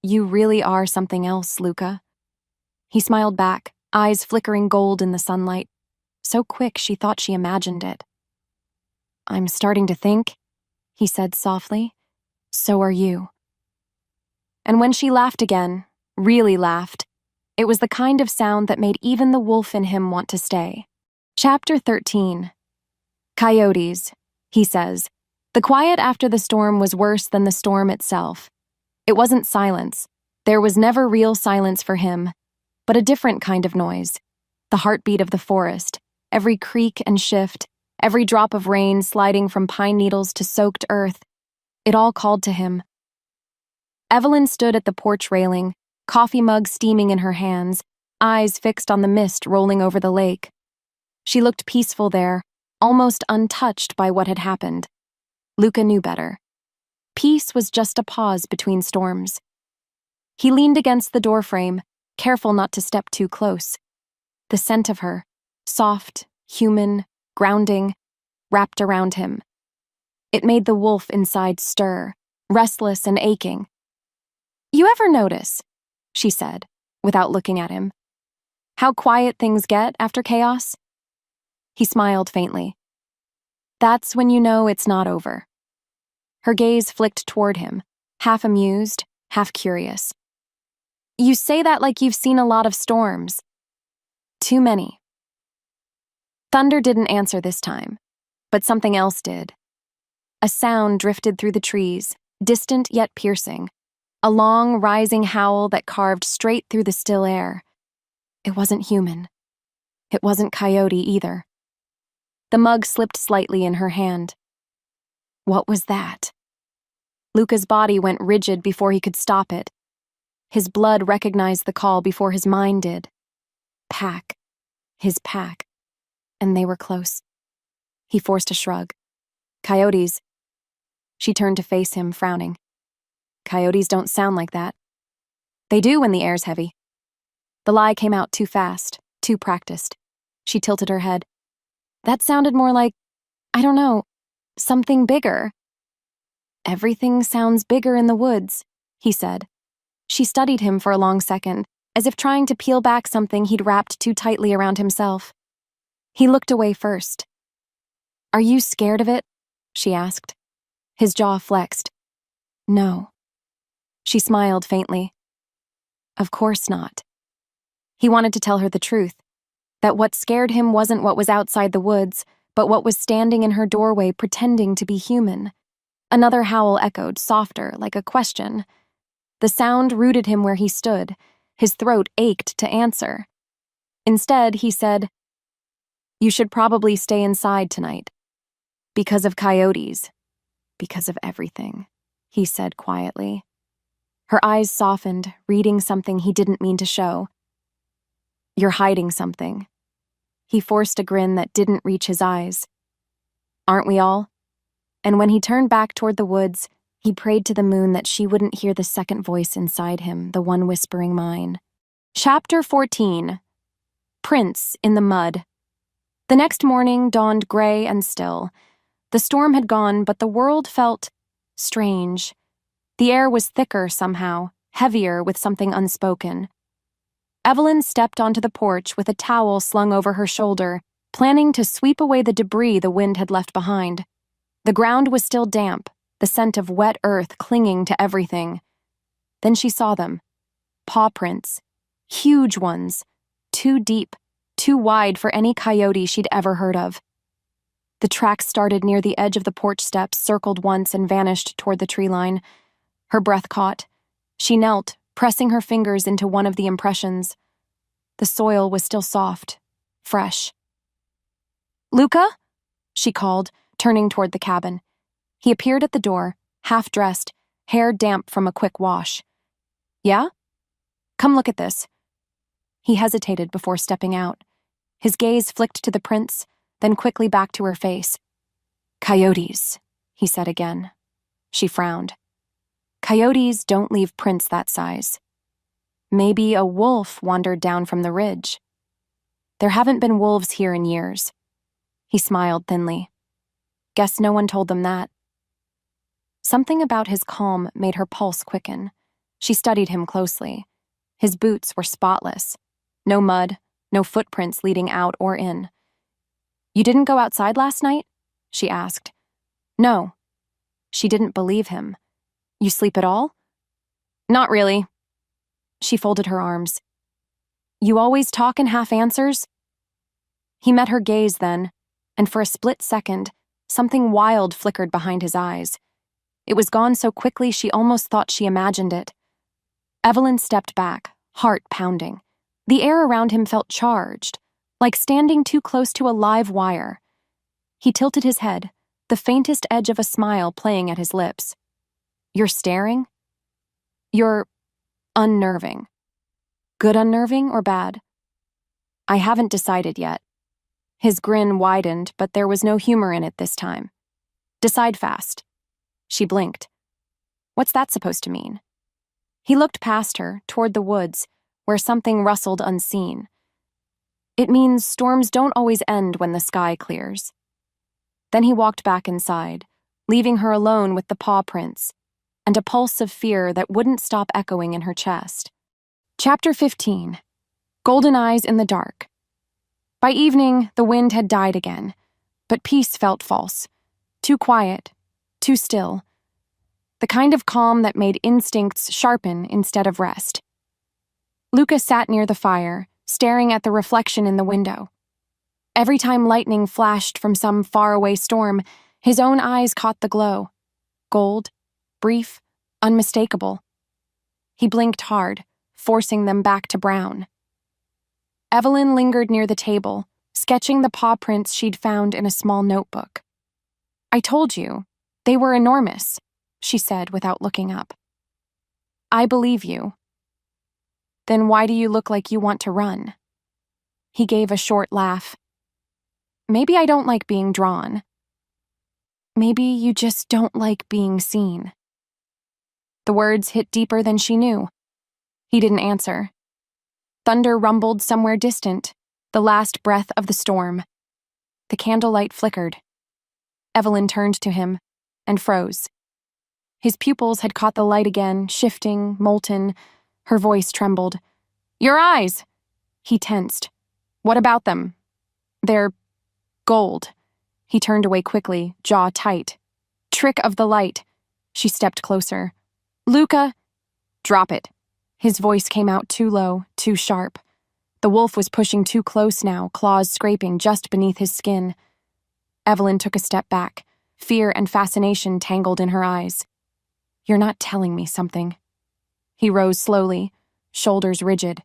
"You really are something else, Luca." He smiled back, eyes flickering gold in the sunlight, so quick she thought she imagined it. "I'm starting to think," he said softly, "so are you." And when she laughed again, really laughed, it was the kind of sound that made even the wolf in him want to stay. Chapter 13. Coyotes, he says. The quiet after the storm was worse than the storm itself. It wasn't silence. There was never real silence for him, but a different kind of noise. The heartbeat of the forest, every creak and shift, every drop of rain sliding from pine needles to soaked earth. It all called to him. Evelyn stood at the porch railing, coffee mug steaming in her hands, eyes fixed on the mist rolling over the lake. She looked peaceful there, almost untouched by what had happened. Luca knew better. Peace was just a pause between storms. He leaned against the doorframe, careful not to step too close. The scent of her, soft, human, grounding, wrapped around him. It made the wolf inside stir, restless and aching. "You ever notice," she said, without looking at him, "how quiet things get after chaos?" He smiled faintly. "That's when you know it's not over." Her gaze flicked toward him, half amused, half curious. "You say that like you've seen a lot of storms." "Too many." Thunder didn't answer this time, but something else did. A sound drifted through the trees, distant yet piercing, a long, rising howl that carved straight through the still air. It wasn't human. It wasn't coyote either. The mug slipped slightly in her hand. What was that? Luca's body went rigid before he could stop it. His blood recognized the call before his mind did. Pack. His pack. And they were close. He forced a shrug. "Coyotes." She turned to face him, frowning. "Coyotes don't sound like that." "They do when the air's heavy." The lie came out too fast, too practiced. She tilted her head. "That sounded more like, I don't know, something bigger." "Everything sounds bigger in the woods," he said. She studied him for a long second, as if trying to peel back something he'd wrapped too tightly around himself. He looked away first. "Are you scared of it?" she asked. His jaw flexed. "No." She smiled faintly. "Of course not." He wanted to tell her the truth, that what scared him wasn't what was outside the woods, but what was standing in her doorway pretending to be human. Another howl echoed, softer, like a question. The sound rooted him where he stood. His throat ached to answer. Instead, he said, "You should probably stay inside tonight. Because of coyotes. Because of everything," he said quietly. Her eyes softened, reading something he didn't mean to show. "You're hiding something." He forced a grin that didn't reach his eyes. "Aren't we all?" And when he turned back toward the woods, he prayed to the moon that she wouldn't hear the second voice inside him, the one whispering mine. Chapter 14. Prince in the Mud. The next morning dawned gray and still. The storm had gone, but the world felt strange. The air was thicker somehow, heavier with something unspoken. Evelyn stepped onto the porch with a towel slung over her shoulder, planning to sweep away the debris the wind had left behind. The ground was still damp, the scent of wet earth clinging to everything. Then she saw them. Paw prints. Huge ones. Too deep, too wide for any coyote she'd ever heard of. The tracks started near the edge of the porch steps, circled once, and vanished toward the tree line. Her breath caught. She knelt, pressing her fingers into one of the impressions. The soil was still soft, fresh. "Luca?" she called, turning toward the cabin. He appeared at the door, half-dressed, hair damp from a quick wash. "Yeah? Come look at this." He hesitated before stepping out. His gaze flicked to the prints, then quickly back to her face. "Coyotes," he said again. She frowned. "Coyotes don't leave prints that size. Maybe a wolf wandered down from the ridge. There haven't been wolves here in years." He smiled thinly. "Guess no one told them that." Something about his calm made her pulse quicken. She studied him closely. His boots were spotless. No mud, no footprints leading out or in. "You didn't go outside last night?" she asked. "No." She didn't believe him. "You sleep at all?" "Not really." She folded her arms. "You always talk in half answers?" He met her gaze then, and for a split second, something wild flickered behind his eyes. It was gone so quickly she almost thought she imagined it. Evelyn stepped back, heart pounding. The air around him felt charged, like standing too close to a live wire. He tilted his head, the faintest edge of a smile playing at his lips. "You're staring?" "You're unnerving," Good unnerving or bad? I haven't decided yet. His grin widened, but there was no humor in it this time. Decide fast. She blinked. What's that supposed to mean? He looked past her, toward the woods, where something rustled unseen. It means storms don't always end when the sky clears. Then he walked back inside, leaving her alone with the paw prints, and a pulse of fear that wouldn't stop echoing in her chest. Chapter 15. Golden Eyes in the Dark. By evening, the wind had died again, but peace felt false. Too quiet, too still. The kind of calm that made instincts sharpen instead of rest. Luca sat near the fire, staring at the reflection in the window. Every time lightning flashed from some faraway storm, his own eyes caught the glow. Gold, brief, unmistakable. He blinked hard, forcing them back to brown. Evelyn lingered near the table, sketching the paw prints she'd found in a small notebook. I told you, they were enormous, she said without looking up. I believe you. Then why do you look like you want to run? He gave a short laugh. Maybe I don't like being drawn. Maybe you just don't like being seen. The words hit deeper than she knew. He didn't answer. Thunder rumbled somewhere distant, the last breath of the storm. The candlelight flickered. Evelyn turned to him and froze. His pupils had caught the light again, shifting, molten. Her voice trembled. Your eyes! He tensed. What about them? They're gold. He turned away quickly, jaw tight. Trick of the light. She stepped closer. Luca! Drop it. His voice came out too low, too sharp. The wolf was pushing too close now, claws scraping just beneath his skin. Evelyn took a step back, fear and fascination tangled in her eyes. You're not telling me something. He rose slowly, shoulders rigid.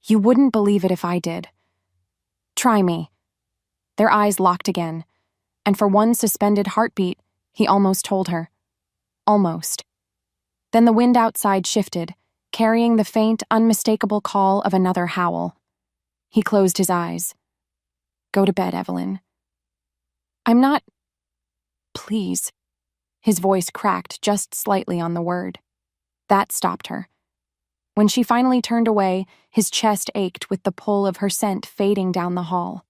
You wouldn't believe it if I did. Try me. Their eyes locked again, and for one suspended heartbeat, he almost told her. Almost. Then the wind outside shifted, carrying the faint, unmistakable call of another howl. He closed his eyes. Go to bed, Evelyn. I'm not... Please. His voice cracked just slightly on the word. That stopped her. When she finally turned away, his chest ached with the pull of her scent fading down the hall.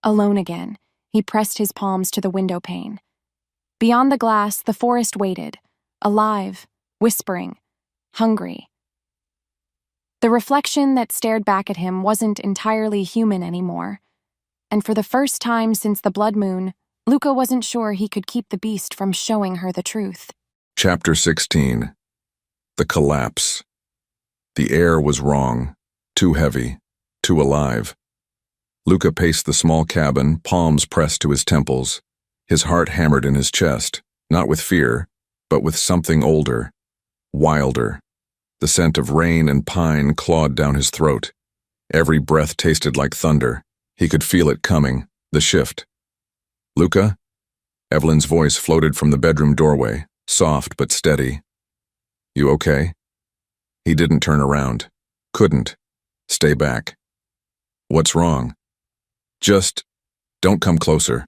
Alone again, he pressed his palms to the window pane. Beyond the glass, the forest waited, alive, whispering, hungry. The reflection that stared back at him wasn't entirely human anymore, and for the first time since the blood moon, Luca wasn't sure he could keep the beast from showing her the truth. Chapter 16. The Collapse. The air was wrong, too heavy, too alive. Luca paced the small cabin, palms pressed to his temples. His heart hammered in his chest, not with fear, but with something older, wilder. The scent of rain and pine clawed down his throat. Every breath tasted like thunder. He could feel it coming, the shift. Luca? Evelyn's voice floated from the bedroom doorway, soft but steady. You okay? He didn't turn around. Couldn't. Stay back. What's wrong? Just don't come closer.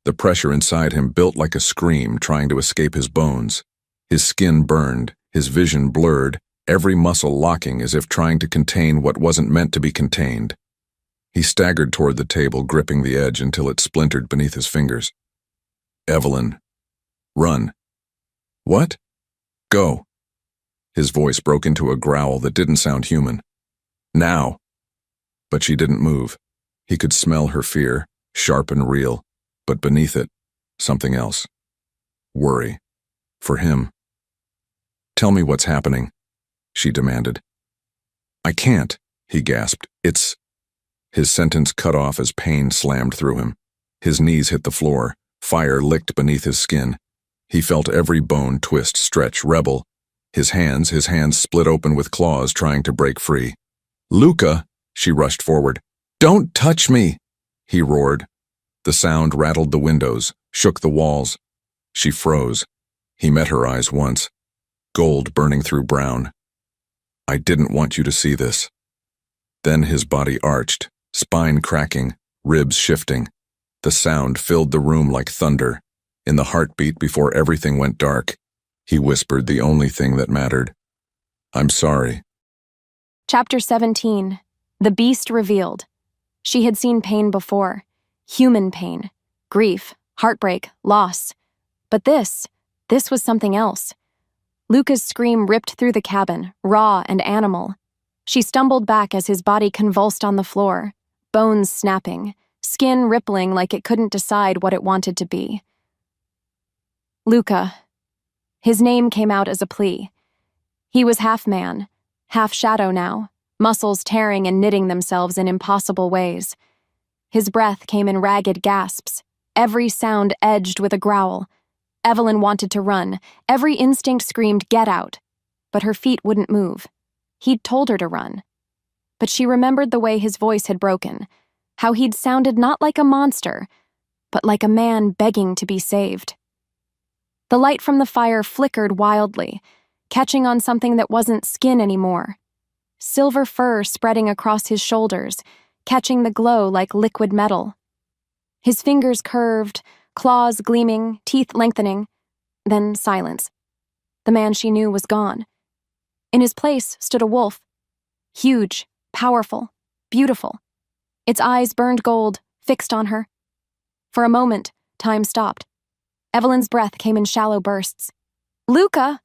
The pressure inside him built like a scream trying to escape his bones. His skin burned, his vision blurred, every muscle locking as if trying to contain what wasn't meant to be contained. He staggered toward the table, gripping the edge until it splintered beneath his fingers. Evelyn. Run. What? Go. His voice broke into a growl that didn't sound human. Now. But she didn't move. He could smell her fear, sharp and real, but beneath it, something else. Worry. For him. Tell me what's happening, she demanded. I can't, he gasped. It's... His sentence cut off as pain slammed through him. His knees hit the floor. Fire licked beneath his skin. He felt every bone twist, stretch, rebel. His hands split open with claws trying to break free. Luca, she rushed forward. Don't touch me, he roared. The sound rattled the windows, shook the walls. She froze. He met her eyes once. Gold burning through brown. I didn't want you to see this. Then his body arched, spine cracking, ribs shifting. The sound filled the room like thunder. In the heartbeat before everything went dark, he whispered the only thing that mattered. I'm sorry. Chapter 17. The Beast Revealed. She had seen pain before. Human pain. Grief, heartbreak, loss. But this was something else. Luca's scream ripped through the cabin, raw and animal. She stumbled back as his body convulsed on the floor, bones snapping, skin rippling like it couldn't decide what it wanted to be. Luca. His name came out as a plea. He was half man, half shadow now, muscles tearing and knitting themselves in impossible ways. His breath came in ragged gasps, every sound edged with a growl. Evelyn wanted to run, every instinct screamed, "Get out!" But her feet wouldn't move. He'd told her to run. But she remembered the way his voice had broken, how he'd sounded not like a monster, but like a man begging to be saved. The light from the fire flickered wildly, catching on something that wasn't skin anymore. Silver fur spreading across his shoulders, catching the glow like liquid metal. His fingers curved, claws gleaming, teeth lengthening. Then silence. The man she knew was gone. In his place stood a wolf. Huge, powerful, beautiful. Its eyes burned gold, fixed on her. For a moment, time stopped. Evelyn's breath came in shallow bursts. "Luca!"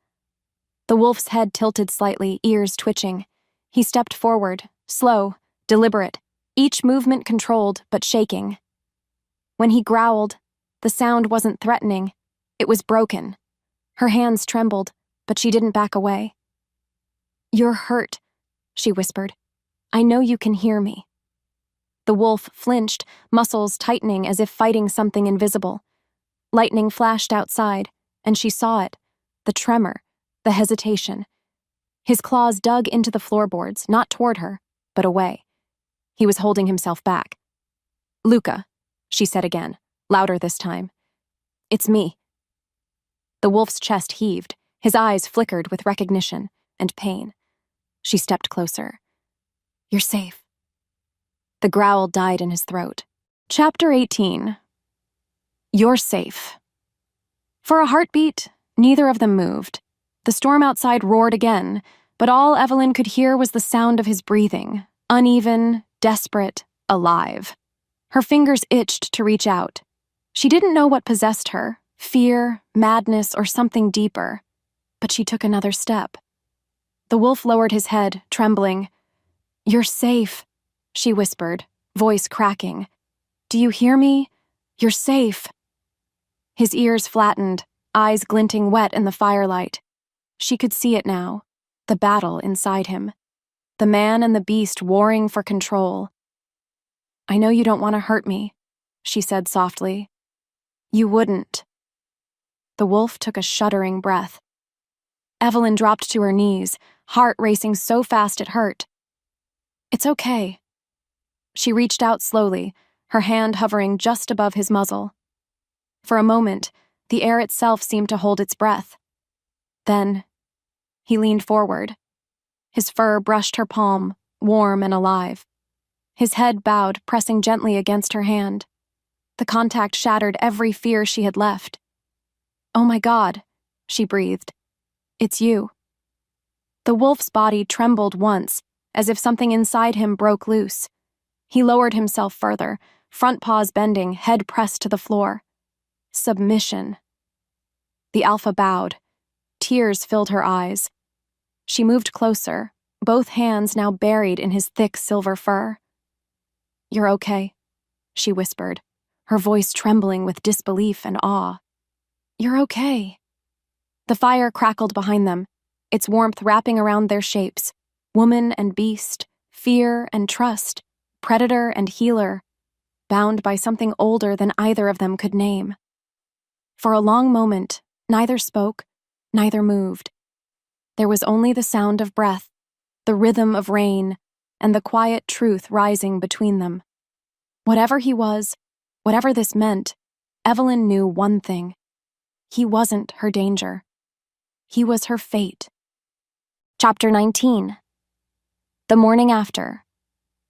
The wolf's head tilted slightly, ears twitching. He stepped forward, slow, deliberate, each movement controlled but shaking. When he growled, the sound wasn't threatening. It was broken. Her hands trembled, but she didn't back away. "You're hurt," she whispered. "I know you can hear me." The wolf flinched, muscles tightening as if fighting something invisible. Lightning flashed outside, and she saw it, the tremor, the hesitation. His claws dug into the floorboards, not toward her, but away. He was holding himself back. "Luca," she said again, louder this time. "It's me." The wolf's chest heaved, his eyes flickered with recognition and pain. She stepped closer. "You're safe." The growl died in his throat. Chapter 18. You're safe. For a heartbeat, neither of them moved. The storm outside roared again, but all Evelyn could hear was the sound of his breathing, uneven, desperate, alive. Her fingers itched to reach out. She didn't know what possessed her, fear, madness, or something deeper, but she took another step. The wolf lowered his head, trembling. "You're safe," she whispered, voice cracking. "Do you hear me? You're safe." His ears flattened, eyes glinting wet in the firelight. She could see it now, the battle inside him. The man and the beast warring for control. "I know you don't want to hurt me," she said softly. "You wouldn't." The wolf took a shuddering breath. Evelyn dropped to her knees, heart racing so fast it hurt. "It's okay." She reached out slowly, her hand hovering just above his muzzle. For a moment, the air itself seemed to hold its breath. Then, he leaned forward. His fur brushed her palm, warm and alive. His head bowed, pressing gently against her hand. The contact shattered every fear she had left. "Oh my God," she breathed. "It's you." The wolf's body trembled once, as if something inside him broke loose. He lowered himself further, front paws bending, head pressed to the floor. Submission. The alpha bowed. Tears filled her eyes. She moved closer, both hands now buried in his thick silver fur. "You're okay," she whispered, her voice trembling with disbelief and awe. "You're okay." The fire crackled behind them, its warmth wrapping around their shapes, woman and beast, fear and trust, predator and healer, bound by something older than either of them could name. For a long moment, neither spoke, neither moved. There was only the sound of breath, the rhythm of rain, and the quiet truth rising between them. Whatever he was, whatever this meant, Evelyn knew one thing. He wasn't her danger. He was her fate. Chapter 19. The morning after.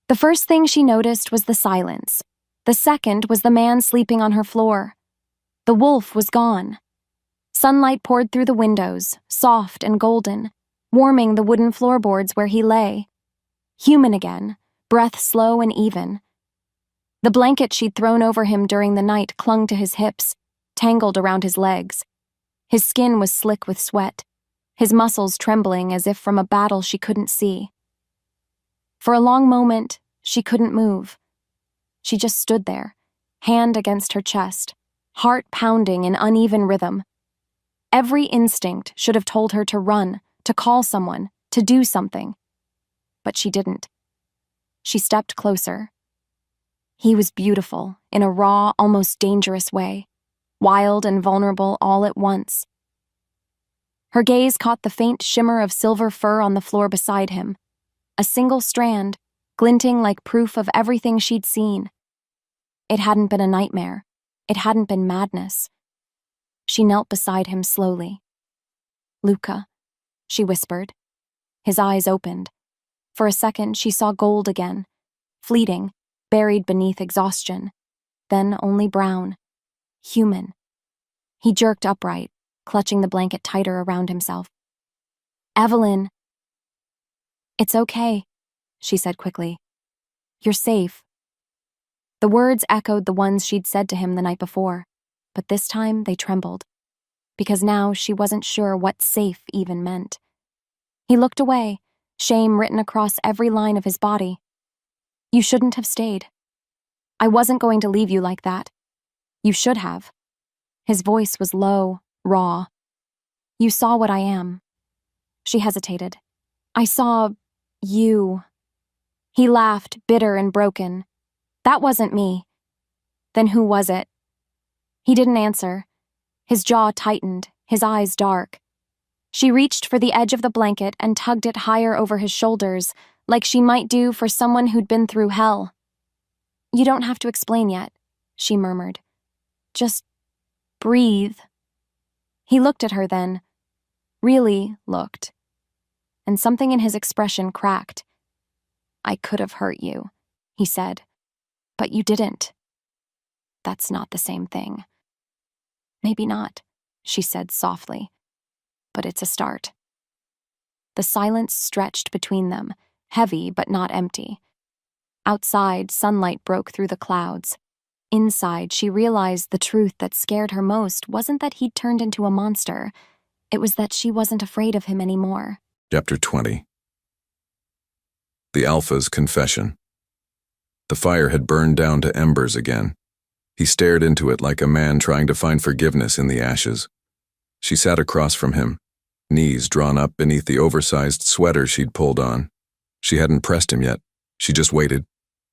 The first thing she noticed was the silence. The second was the man sleeping on her floor. The wolf was gone. Sunlight poured through the windows, soft and golden, warming the wooden floorboards where he lay. Human again, breath slow and even. The blanket she'd thrown over him during the night clung to his hips, tangled around his legs. His skin was slick with sweat, his muscles trembling as if from a battle she couldn't see. For a long moment, she couldn't move. She just stood there, hand against her chest, heart pounding in uneven rhythm. Every instinct should have told her to run, to call someone, to do something. But she didn't. She stepped closer. He was beautiful, in a raw, almost dangerous way, wild and vulnerable all at once. Her gaze caught the faint shimmer of silver fur on the floor beside him, a single strand, glinting like proof of everything she'd seen. It hadn't been a nightmare. It hadn't been madness. She knelt beside him slowly. "Luca," she whispered. His eyes opened. For a second, she saw gold again, fleeting, buried beneath exhaustion, then only brown, human. He jerked upright, clutching the blanket tighter around himself. "Evelyn." "It's okay," she said quickly. "You're safe." The words echoed the ones she'd said to him the night before, but this time they trembled, because now she wasn't sure what safe even meant. He looked away, shame written across every line of his body. "You shouldn't have stayed. I wasn't going to leave you like that. You should have." His voice was low, raw. "You saw what I am." She hesitated. "I saw you." He laughed, bitter and broken. "That wasn't me." "Then who was it?" He didn't answer. His jaw tightened, his eyes dark. She reached for the edge of the blanket and tugged it higher over his shoulders, like she might do for someone who'd been through hell. "You don't have to explain yet," she murmured. "Just breathe." He looked at her then, really looked, and something in his expression cracked. "I could have hurt you," he said, "but you didn't. That's not the same thing." "Maybe not," she said softly, "but it's a start." The silence stretched between them, heavy but not empty. Outside, sunlight broke through the clouds. Inside, she realized the truth that scared her most wasn't that he'd turned into a monster. It was that she wasn't afraid of him anymore. Chapter 20. The Alpha's confession. The fire had burned down to embers again. He stared into it like a man trying to find forgiveness in the ashes. She sat across from him, knees drawn up beneath the oversized sweater she'd pulled on. She hadn't pressed him yet. She just waited,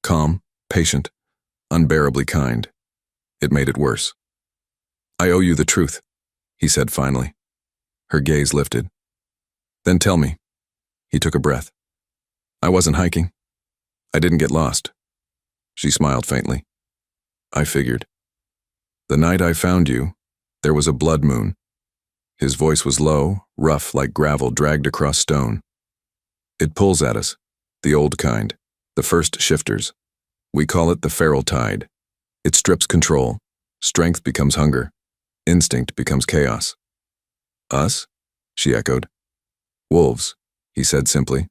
calm, patient, unbearably kind. It made it worse. "I owe you the truth," he said finally. Her gaze lifted. "Then tell me." He took a breath. "I wasn't hiking. I didn't get lost." She smiled faintly. "I figured. The night I found you, there was a blood moon." His voice was low, rough like gravel dragged across stone. "It pulls at us, the old kind, the first shifters. We call it the feral tide. It strips control. Strength becomes hunger. Instinct becomes chaos." "Us?" she echoed. "Wolves," he said simply.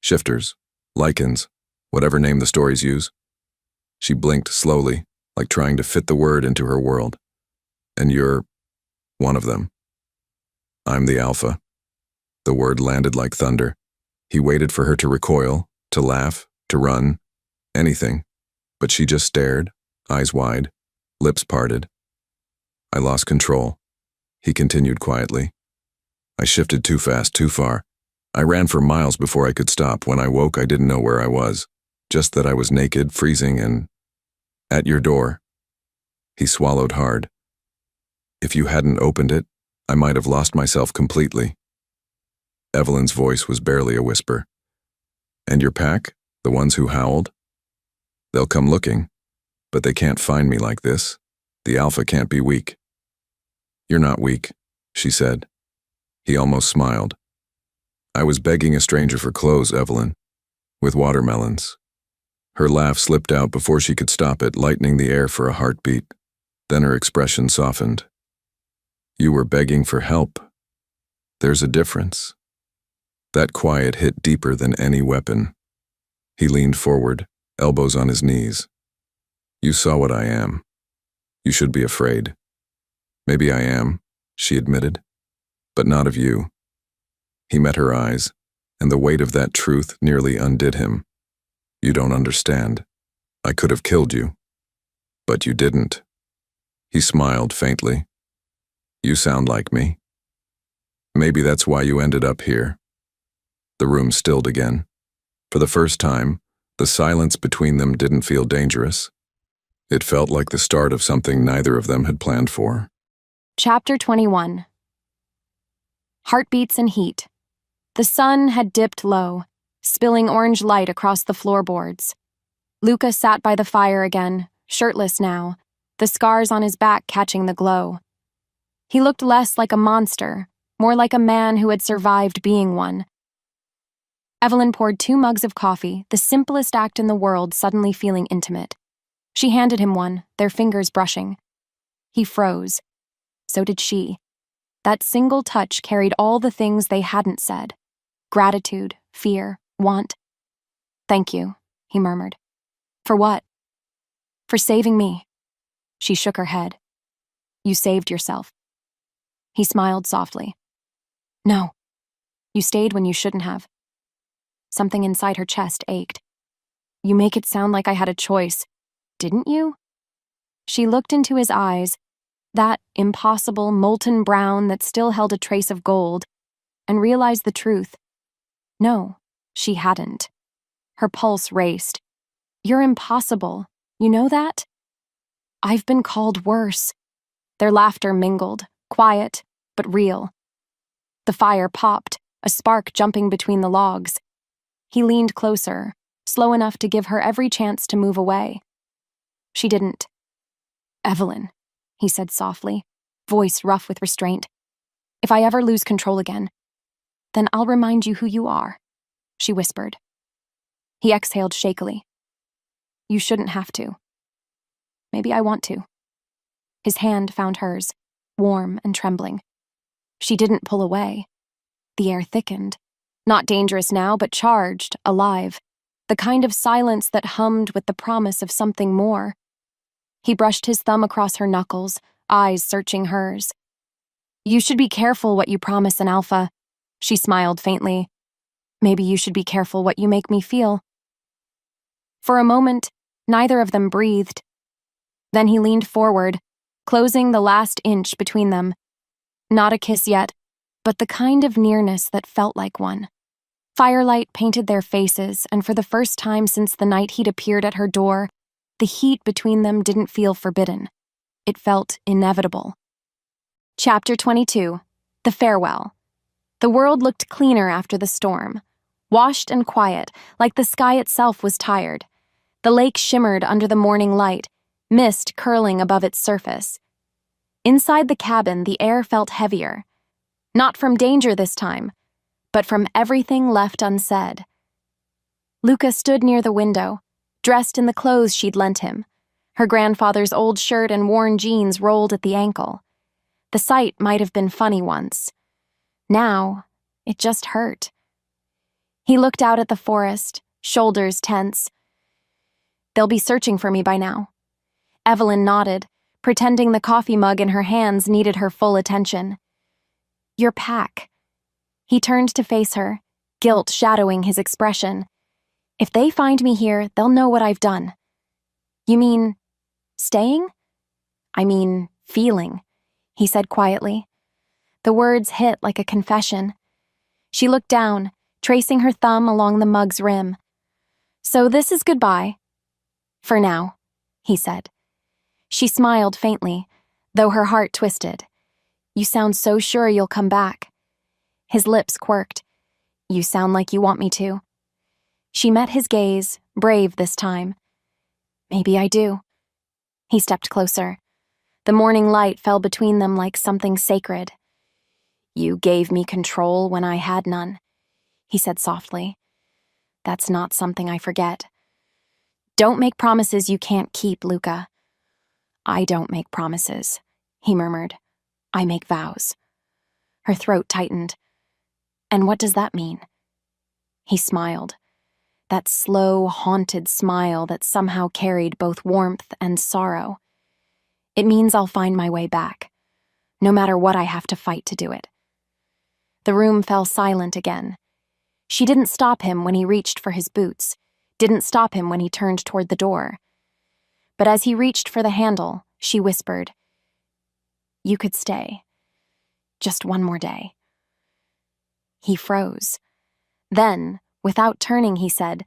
"Shifters, lichens, whatever name the stories use." She blinked slowly, like trying to fit the word into her world. "And you're one of them." "I'm the Alpha." The word landed like thunder. He waited for her to recoil, to laugh, to run, anything, but she just stared, eyes wide, lips parted. "I lost control," he continued quietly. "I shifted too fast, too far. I ran for miles before I could stop. When I woke, I didn't know where I was, just that I was naked, freezing, and at your door." He swallowed hard. "If you hadn't opened it, I might have lost myself completely." Evelyn's voice was barely a whisper. "And your pack, the ones who howled? They'll come looking, but they can't find me like this. The Alpha can't be weak." "You're not weak," she said. He almost smiled. "I was begging a stranger for clothes, Evelyn. with watermelons. Her laugh slipped out before she could stop it, lightening the air for a heartbeat. Then her expression softened. You were begging for help. There's a difference. That quiet hit deeper than any weapon. He leaned forward, elbows on his knees. You saw what I am. You should be afraid. Maybe I am, she admitted, but not of you. He met her eyes, and the weight of that truth nearly undid him. You don't understand. I could have killed you. But you didn't. He smiled faintly. You sound like me. Maybe that's why you ended up here. The room stilled again. For the first time, the silence between them didn't feel dangerous. It felt like the start of something neither of them had planned for. Chapter 21. Heartbeats and heat. The sun had dipped low, spilling orange light across the floorboards. Luca sat by the fire again, shirtless now, the scars on his back catching the glow. He looked less like a monster, more like a man who had survived being one. Evelyn poured 2 mugs of coffee, the simplest act in the world, suddenly feeling intimate. She handed him one, their fingers brushing. He froze. So did she. That single touch carried all the things they hadn't said. Gratitude, fear, want. Thank you, he murmured. For what? For saving me. She shook her head. You saved yourself. He smiled softly. No. You stayed when you shouldn't have. Something inside her chest ached. You make it sound like I had a choice, didn't you? She looked into his eyes, that impossible molten brown that still held a trace of gold, and realized the truth. No, she hadn't. Her pulse raced. You're impossible. You know that? I've been called worse. Their laughter mingled, quiet, but real. The fire popped, a spark jumping between the logs. He leaned closer, slow enough to give her every chance to move away. She didn't. Evelyn, he said softly, voice rough with restraint. If I ever lose control again, then I'll remind you who you are, she whispered. He exhaled shakily. You shouldn't have to. Maybe I want to. His hand found hers, warm and trembling. She didn't pull away. The air thickened. Not dangerous now, but charged, alive. The kind of silence that hummed with the promise of something more. He brushed his thumb across her knuckles, eyes searching hers. You should be careful what you promise an alpha. She smiled faintly. Maybe you should be careful what you make me feel. For a moment, neither of them breathed. Then he leaned forward, closing the last inch between them. Not a kiss yet, but the kind of nearness that felt like one. Firelight painted their faces, and for the first time since the night he'd appeared at her door, the heat between them didn't feel forbidden. It felt inevitable. Chapter 22. The Farewell. The world looked cleaner after the storm, washed and quiet, like the sky itself was tired. The lake shimmered under the morning light, mist curling above its surface. Inside the cabin, the air felt heavier. Not from danger this time, but from everything left unsaid. Luca stood near the window, dressed in the clothes she'd lent him. Her grandfather's old shirt and worn jeans rolled at the ankle. The sight might have been funny once. Now, it just hurt. He looked out at the forest, shoulders tense. They'll be searching for me by now. Evelyn nodded, pretending the coffee mug in her hands needed her full attention. Your pack. He turned to face her, guilt shadowing his expression. If they find me here, they'll know what I've done. You mean, staying? I mean, feeling, he said quietly. The words hit like a confession. She looked down, tracing her thumb along the mug's rim. So this is goodbye. For now, he said. She smiled faintly, though her heart twisted. You sound so sure you'll come back. His lips quirked. You sound like you want me to. She met his gaze, brave this time. Maybe I do. He stepped closer. The morning light fell between them like something sacred. You gave me control when I had none, he said softly. That's not something I forget. Don't make promises you can't keep, Luca. I don't make promises, he murmured. I make vows. Her throat tightened. And what does that mean? He smiled. That slow, haunted smile that somehow carried both warmth and sorrow. It means I'll find my way back, no matter what I have to fight to do it. The room fell silent again. She didn't stop him when he reached for his boots, didn't stop him when he turned toward the door. But as he reached for the handle, she whispered, "You could stay. Just one more day." He froze. Then, without turning, he said,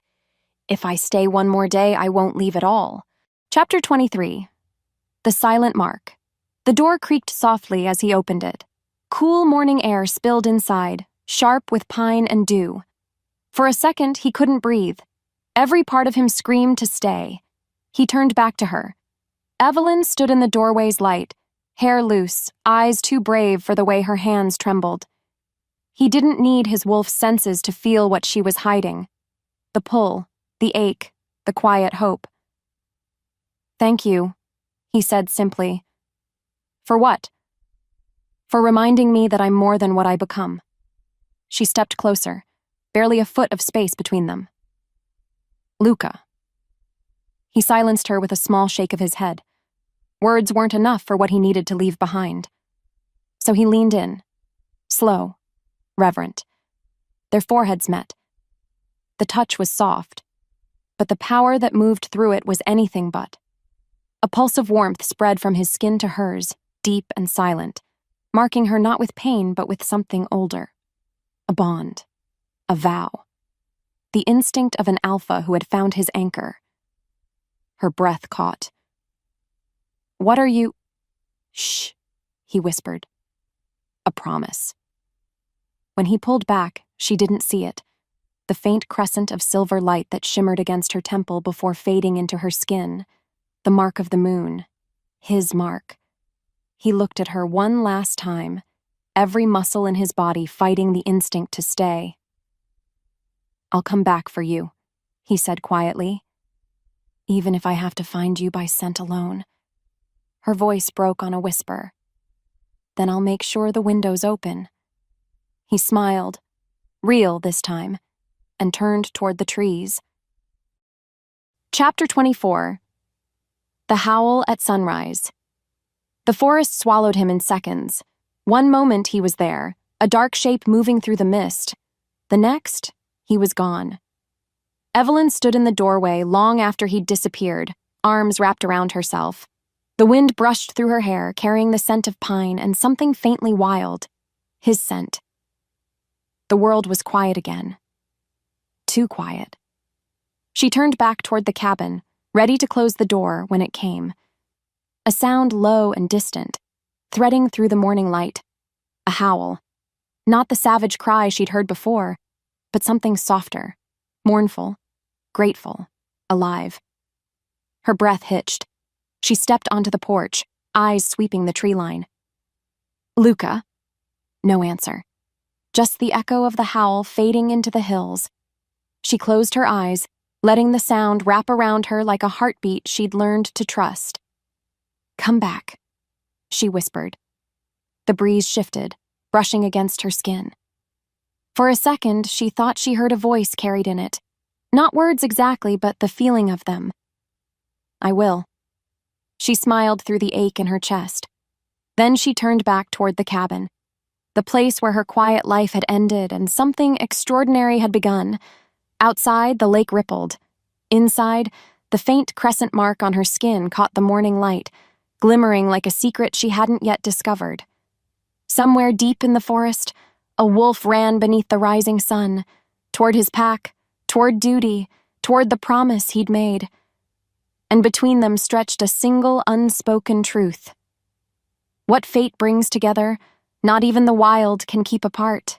"If I stay one more day, I won't leave at all." Chapter 23. The Silent Mark. The door creaked softly as he opened it. Cool morning air spilled inside, sharp with pine and dew. For a second, he couldn't breathe. Every part of him screamed to stay. He turned back to her. Evelyn stood in the doorway's light, hair loose, eyes too brave for the way her hands trembled. He didn't need his wolf's senses to feel what she was hiding. The pull, the ache, the quiet hope. "Thank you," he said simply. "For what?" "For reminding me that I'm more than what I become." She stepped closer, barely a foot of space between them. "Luca." He silenced her with a small shake of his head. Words weren't enough for what he needed to leave behind. So he leaned in, slow, reverent. Their foreheads met. The touch was soft, but the power that moved through it was anything but. A pulse of warmth spread from his skin to hers, deep and silent, marking her not with pain but with something older. A bond. A vow. The instinct of an alpha who had found his anchor. Her breath caught. "What are you—" "Shh," he whispered. "A promise." When he pulled back, she didn't see it. The faint crescent of silver light that shimmered against her temple before fading into her skin. The mark of the moon. His mark. He looked at her one last time, every muscle in his body fighting the instinct to stay. "I'll come back for you," he said quietly. "Even if I have to find you by scent alone." Her voice broke on a whisper. "Then I'll make sure the window's open." He smiled, real this time, and turned toward the trees. Chapter 24. The Howl at Sunrise. The forest swallowed him in seconds. One moment he was there, a dark shape moving through the mist. The next, he was gone. Evelyn stood in the doorway long after he'd disappeared, arms wrapped around herself. The wind brushed through her hair, carrying the scent of pine and something faintly wild. His scent. The world was quiet again. Too quiet. She turned back toward the cabin, ready to close the door when it came. A sound low and distant, threading through the morning light. A howl. Not the savage cry she'd heard before, but something softer, mournful, grateful, alive. Her breath hitched. She stepped onto the porch, eyes sweeping the tree line. "Luca." No answer. Just the echo of the howl fading into the hills. She closed her eyes, letting the sound wrap around her like a heartbeat she'd learned to trust. "Come back," she whispered. The breeze shifted, brushing against her skin. For a second, she thought she heard a voice carried in it. Not words exactly, but the feeling of them. "I will." She smiled through the ache in her chest. Then she turned back toward the cabin, the place where her quiet life had ended and something extraordinary had begun. Outside, the lake rippled. Inside, the faint crescent mark on her skin caught the morning light, glimmering like a secret she hadn't yet discovered. Somewhere deep in the forest, a wolf ran beneath the rising sun, toward his pack, toward duty, toward the promise he'd made. And between them stretched a single unspoken truth. What fate brings together, not even the wild can keep apart.